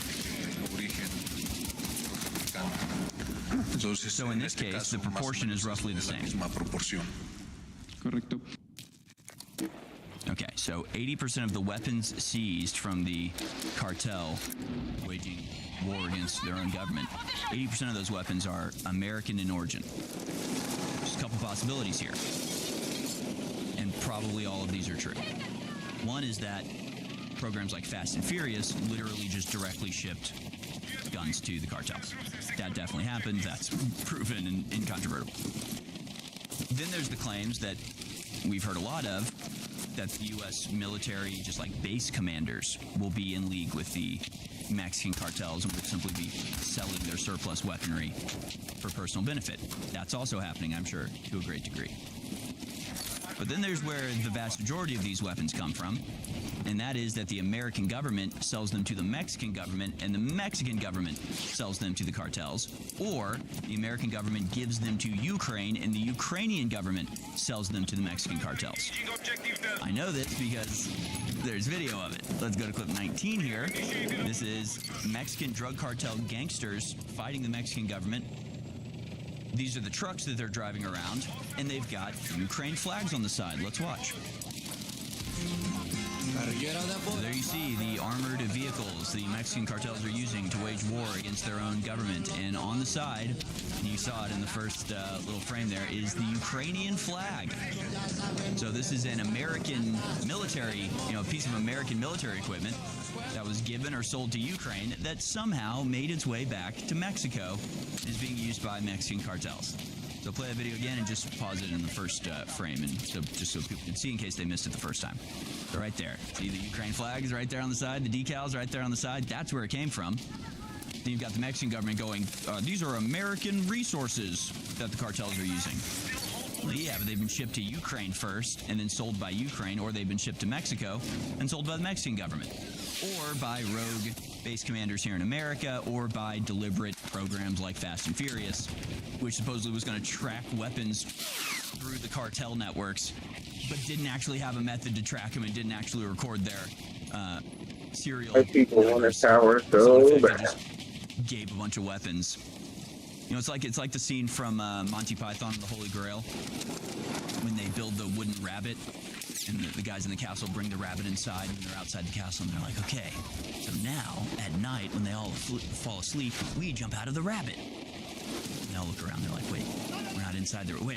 So in this case, the proportion is roughly the same. Correcto. Okay, so 80% of the weapons seized from the cartel waging war against their own government, 80% of those weapons are American in origin. There's a couple possibilities here, and probably all of these are true. One is that programs like Fast and Furious literally just directly shipped guns to the cartels. That definitely happened. That's proven and incontrovertible. Then there's the claims that we've heard a lot of, that the U.S. military, just like base commanders, will be in league with the Mexican cartels and will simply be selling their surplus weaponry for personal benefit. That's also happening, I'm sure, to a great degree. But then there's where the vast majority of these weapons come from, and that is that the American government sells them to the Mexican government, and the Mexican government sells them to the cartels, or the American government gives them to Ukraine, and the Ukrainian government sells them to the Mexican cartels. I know this because there's video of it. Let's go to clip 19 here. This is Mexican drug cartel gangsters fighting the Mexican government. These are the trucks that they're driving around, and they've got Ukraine flags on the side. Let's watch. So there you see the armored vehicles the Mexican cartels are using to wage war against their own government. And on the side, and you saw it in the first little frame there, is the Ukrainian flag. So this is an American military, piece of American military equipment that was given or sold to Ukraine that somehow made its way back to Mexico and is being used by Mexican cartels. So play that video again and just pause it in the first frame, and just so people can see in case they missed it the first time. So right there. See the Ukraine flag is right there on the side. The decals right there on the side. That's where it came from. Then you've got the Mexican government going, these are American resources that the cartels are using. Well, yeah, but they've been shipped to Ukraine first and then sold by Ukraine, or they've been shipped to Mexico and sold by the Mexican government, or by rogue base commanders here in America, or by deliberate programs like Fast and Furious, which supposedly was going to track weapons through the cartel networks, but didn't actually have a method to track them and didn't actually record their serial people want numbers. a tower So so in fact, they bad. just gave a bunch of weapons. It's like the scene from Monty Python and the Holy Grail when they build the wooden rabbit, and the guys in the castle bring the rabbit inside, and they're outside the castle, and they're like, okay, so now at night when they all fall asleep, we jump out of the rabbit. And they all look around, they're like, wait, we're not inside there. Wait,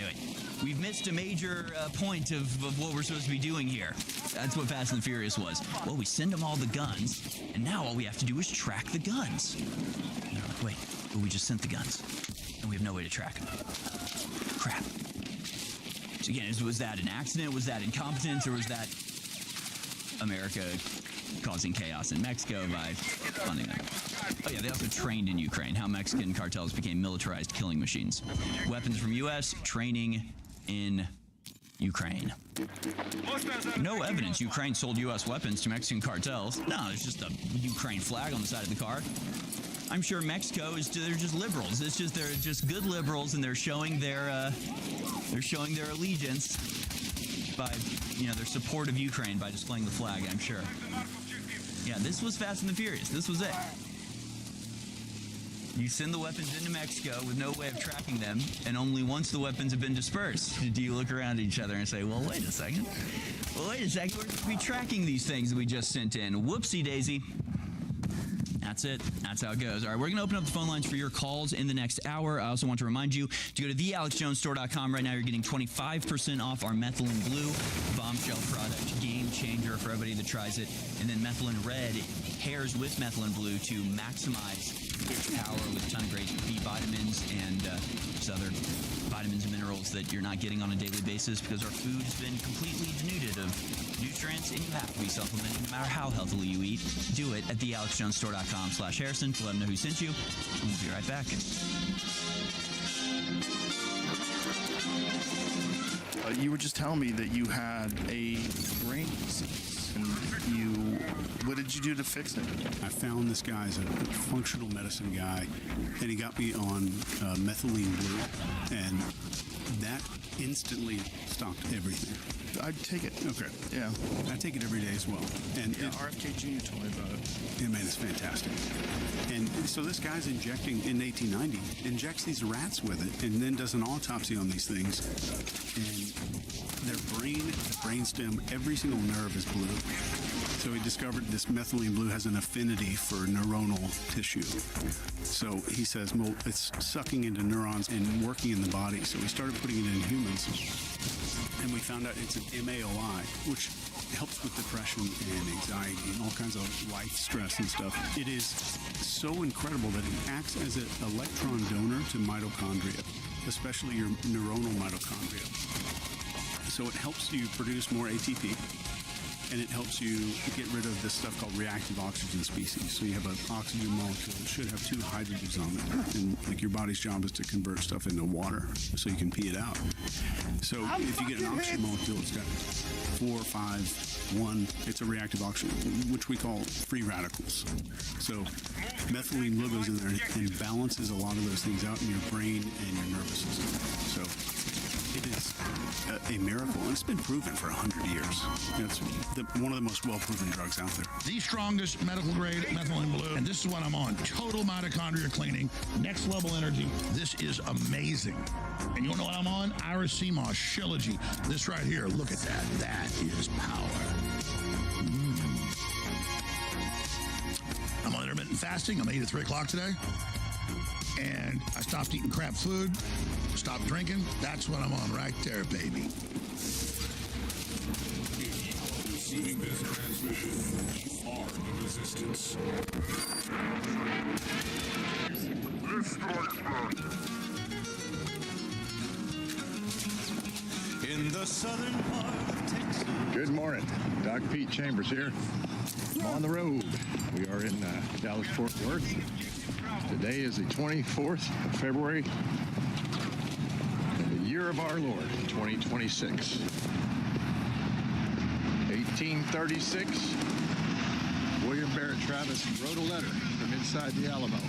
we've missed a major point of what we're supposed to be doing here. That's what Fast and the Furious was. Well, we send them all the guns, and now all we have to do is track the guns. And they're like, wait, but we just sent the guns, and we have no way to track them. Crap. So again, was that an accident? Was that incompetence? Or was that America causing chaos in Mexico by funding them? Oh yeah, they also trained in Ukraine. How Mexican cartels became militarized killing machines. Weapons from U.S., training in Ukraine. No evidence Ukraine sold U.S. weapons to Mexican cartels. No, there's just a Ukraine flag on the side of the car. I'm sure Mexico they're just liberals. They're just good liberals, and they're showing their allegiance by their support of Ukraine by displaying the flag, I'm sure. Yeah, this was Fast and the Furious. This was it. You send the weapons into Mexico with no way of tracking them, and only once the weapons have been dispersed do you look around at each other and say, well, wait a second. We're going to be tracking these things that we just sent in. Whoopsie daisy. That's it. That's how it goes. All right, we're going to open up the phone lines for your calls in the next hour. I also want to remind you to go to thealexjonesstore.com. Right now, you're getting 25% off our Methylene Blue bombshell product, game changer for everybody that tries it. And then Methylene Red pairs with Methylene Blue to maximize its power with a ton of great B vitamins and just other vitamins and minerals that you're not getting on a daily basis because our food has been completely denuded of nutrients, and you have to be supplementing no matter how healthily you eat. Do it at thealexjonesstore.com/Harrison to let them know who sent you. And we'll be right back. You were just telling me that you had a brain disease, and what did you do to fix it? I found this guy as a functional medicine guy, and he got me on methylene blue, and that instantly stopped everything. I'd take it. Okay. Yeah. I take it every day as well. And RFK Jr. told me about it. Yeah, man, it's fantastic. And so this guy's injecting, in 1890, injects these rats with it, and then does an autopsy on these things. And their brain, the brainstem, every single nerve is blue. So he discovered this methylene blue has an affinity for neuronal tissue. So he says, well, it's sucking into neurons and working in the body. So we started putting it in humans. And we found out it's an MAOI, which helps with depression and anxiety and all kinds of life stress and stuff. It is so incredible that it acts as an electron donor to mitochondria, especially your neuronal mitochondria. So it helps you produce more ATP, and it helps you get rid of this stuff called reactive oxygen species. So you have an oxygen molecule that should have 2 hydrogens on it, and like your body's job is to convert stuff into water so you can pee it out. So if you get an oxygen molecule, it's got 4, 5, 1. It's a reactive oxygen, which we call free radicals. So methylene blue goes in there and balances a lot of those things out in your brain and your nervous system. So it is a miracle, and it's been proven for 100 years. It's one of the most well-proven drugs out there. The strongest medical grade methylene blue, and this is what I'm on. Total mitochondria cleaning, next level energy. This is amazing. And you know what I'm on? Iris CMOS Shillogy. This right here, look at that. That is power. fasting. I'm 8 at 3 o'clock today. And I stopped eating crap food, stopped drinking. That's what I'm on right there, baby. Receiving this transmission, you are the resistance. In the southern part of Texas. Good morning. Doc Pete Chambers here. I'm on the road. We are in Dallas-Fort Worth. Today is the 24th of February in the year of our Lord, 2026. 1836, William Barrett Travis wrote a letter from inside the Alamo.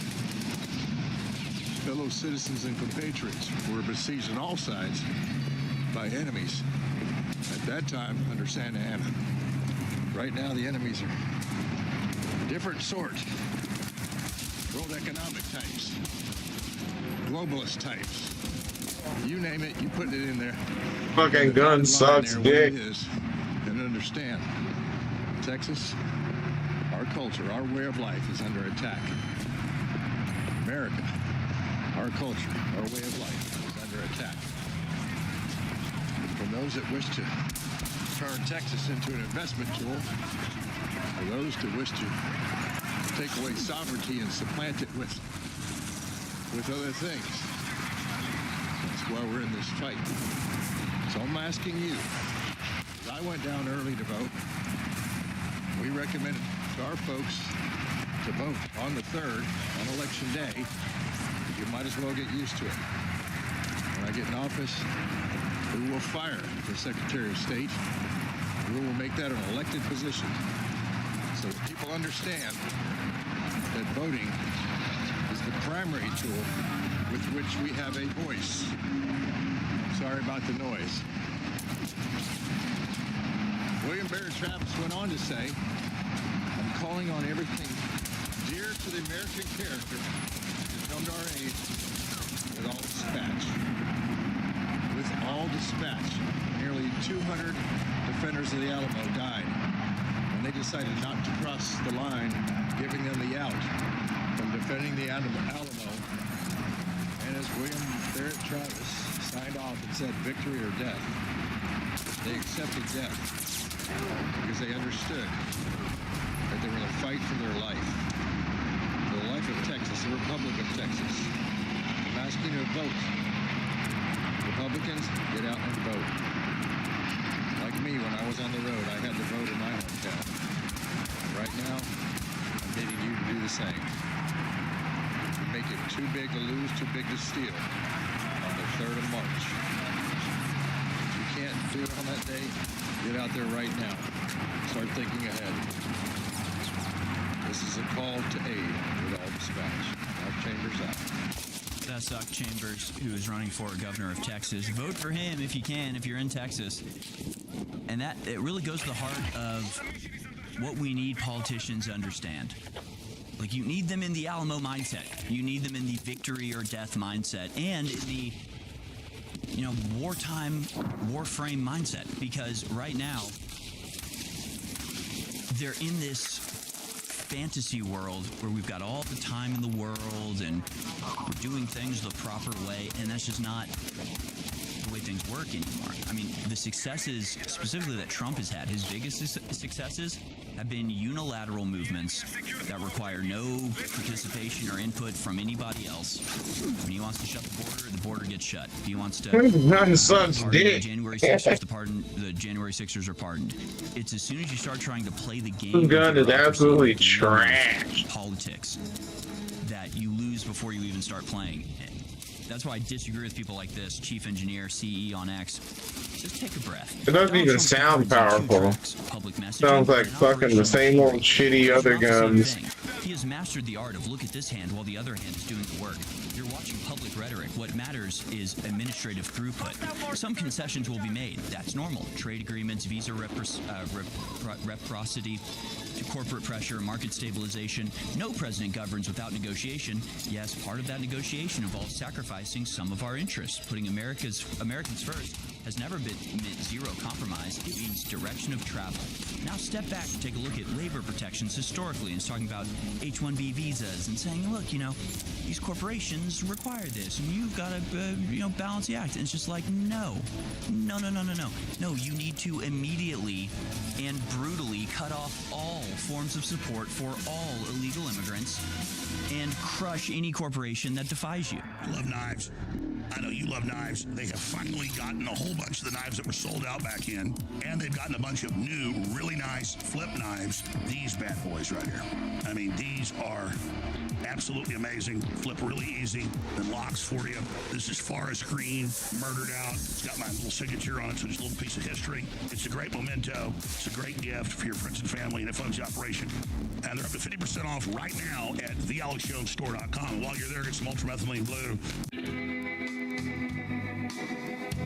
Fellow citizens and compatriots were besieged on all sides by enemies at that time under Santa Anna. Right now the enemies are a different sort. World economic types, globalist types. You name it, you put it in there. Fucking gun sucks dick. And understand, Texas, our culture, our way of life is under attack. America, our culture, our way of life is under attack. From those that wish to turn Texas into an investment tool, for those that wish to take away sovereignty and supplant it with other things. That's why we're in this fight. So I'm asking you, I went down early to vote. We recommended to our folks to vote on the 3rd, on Election Day. You might as well get used to it. When I get in office, we will fire the Secretary of State. We will make that an elected position so that people understand that voting is the primary tool with which we have a voice. Sorry about the noise. William Barrett Travis went on to say, I'm calling on everything dear to the American character to come to our aid with all dispatch. With all dispatch, nearly 200 defenders of the Alamo died when they decided not to cross the line, giving them the out from defending the Alamo. And as William Barrett Travis signed off and said, victory or death, they accepted death because they understood that they were going to fight for their life, for the life of Texas, the Republic of Texas. I'm asking you to vote. Republicans, get out and vote. Like me, when I was on the road, I had to vote in my hometown. Right now, I'm bidding you to do the same. Make it too big to lose, too big to steal on the 3rd of March. If you can't do it on that day, get out there right now. Start thinking ahead. This is a call to aid with all dispatch. Doc Chambers out. That's Doc Chambers, who is running for governor of Texas. Vote for him if you can, if you're in Texas. And that, it really goes to the heart of what we need politicians to understand. Like, you need them in the Alamo mindset. You need them in the victory or death mindset, and in the, wartime, warframe mindset. Because right now, they're in this fantasy world where we've got all the time in the world and we're doing things the proper way, and that's just not the way things work anymore. I mean, the successes specifically that Trump has had, his biggest successes have been unilateral movements that require no participation or input from anybody else. When he wants to shut the border gets shut. If he wants to pardon the January 6ers, the January 6ers are pardoned. It's as soon as you start trying to play the game, gun is absolutely trash. Politics, that you lose before you even start playing. That's why I disagree with people like this, Chief Engineer, CE on X. Just take a breath. It doesn't even sound powerful. Sounds like fucking the same old shitty other guns. He has mastered the art of look at this hand while the other hand is doing the work. You're watching public rhetoric. What matters is administrative throughput. Some concessions will be made. That's normal. Trade agreements, visa reciprocity, corporate pressure, market stabilization. No president governs without negotiation. Yes, part of that negotiation involves sacrificing some of our interests, putting Americans first. has never meant zero compromise. It means direction of travel. Now step back and take a look at labor protections historically, and it's talking about H-1B visas and saying, look, these corporations require this, and you've got to, balance the act. And it's just like, no, you need to immediately and brutally cut off all forms of support for all illegal immigrants and crush any corporation that defies you. Love knives. I know you love knives. They have finally gotten a whole bunch of the knives that were sold out back in, and they've gotten a bunch of new, really nice flip knives. These bad boys right here. I mean, these are absolutely amazing. Flip really easy. And locks for you. This is Forest Green, murdered out. It's got my little signature on it, so just a little piece of history. It's a great memento. It's a great gift for your friends and family, and it funds the operation. And they're up to 50% off right now at thealexjonesstore.com. While you're there, get some ultramethylene blue.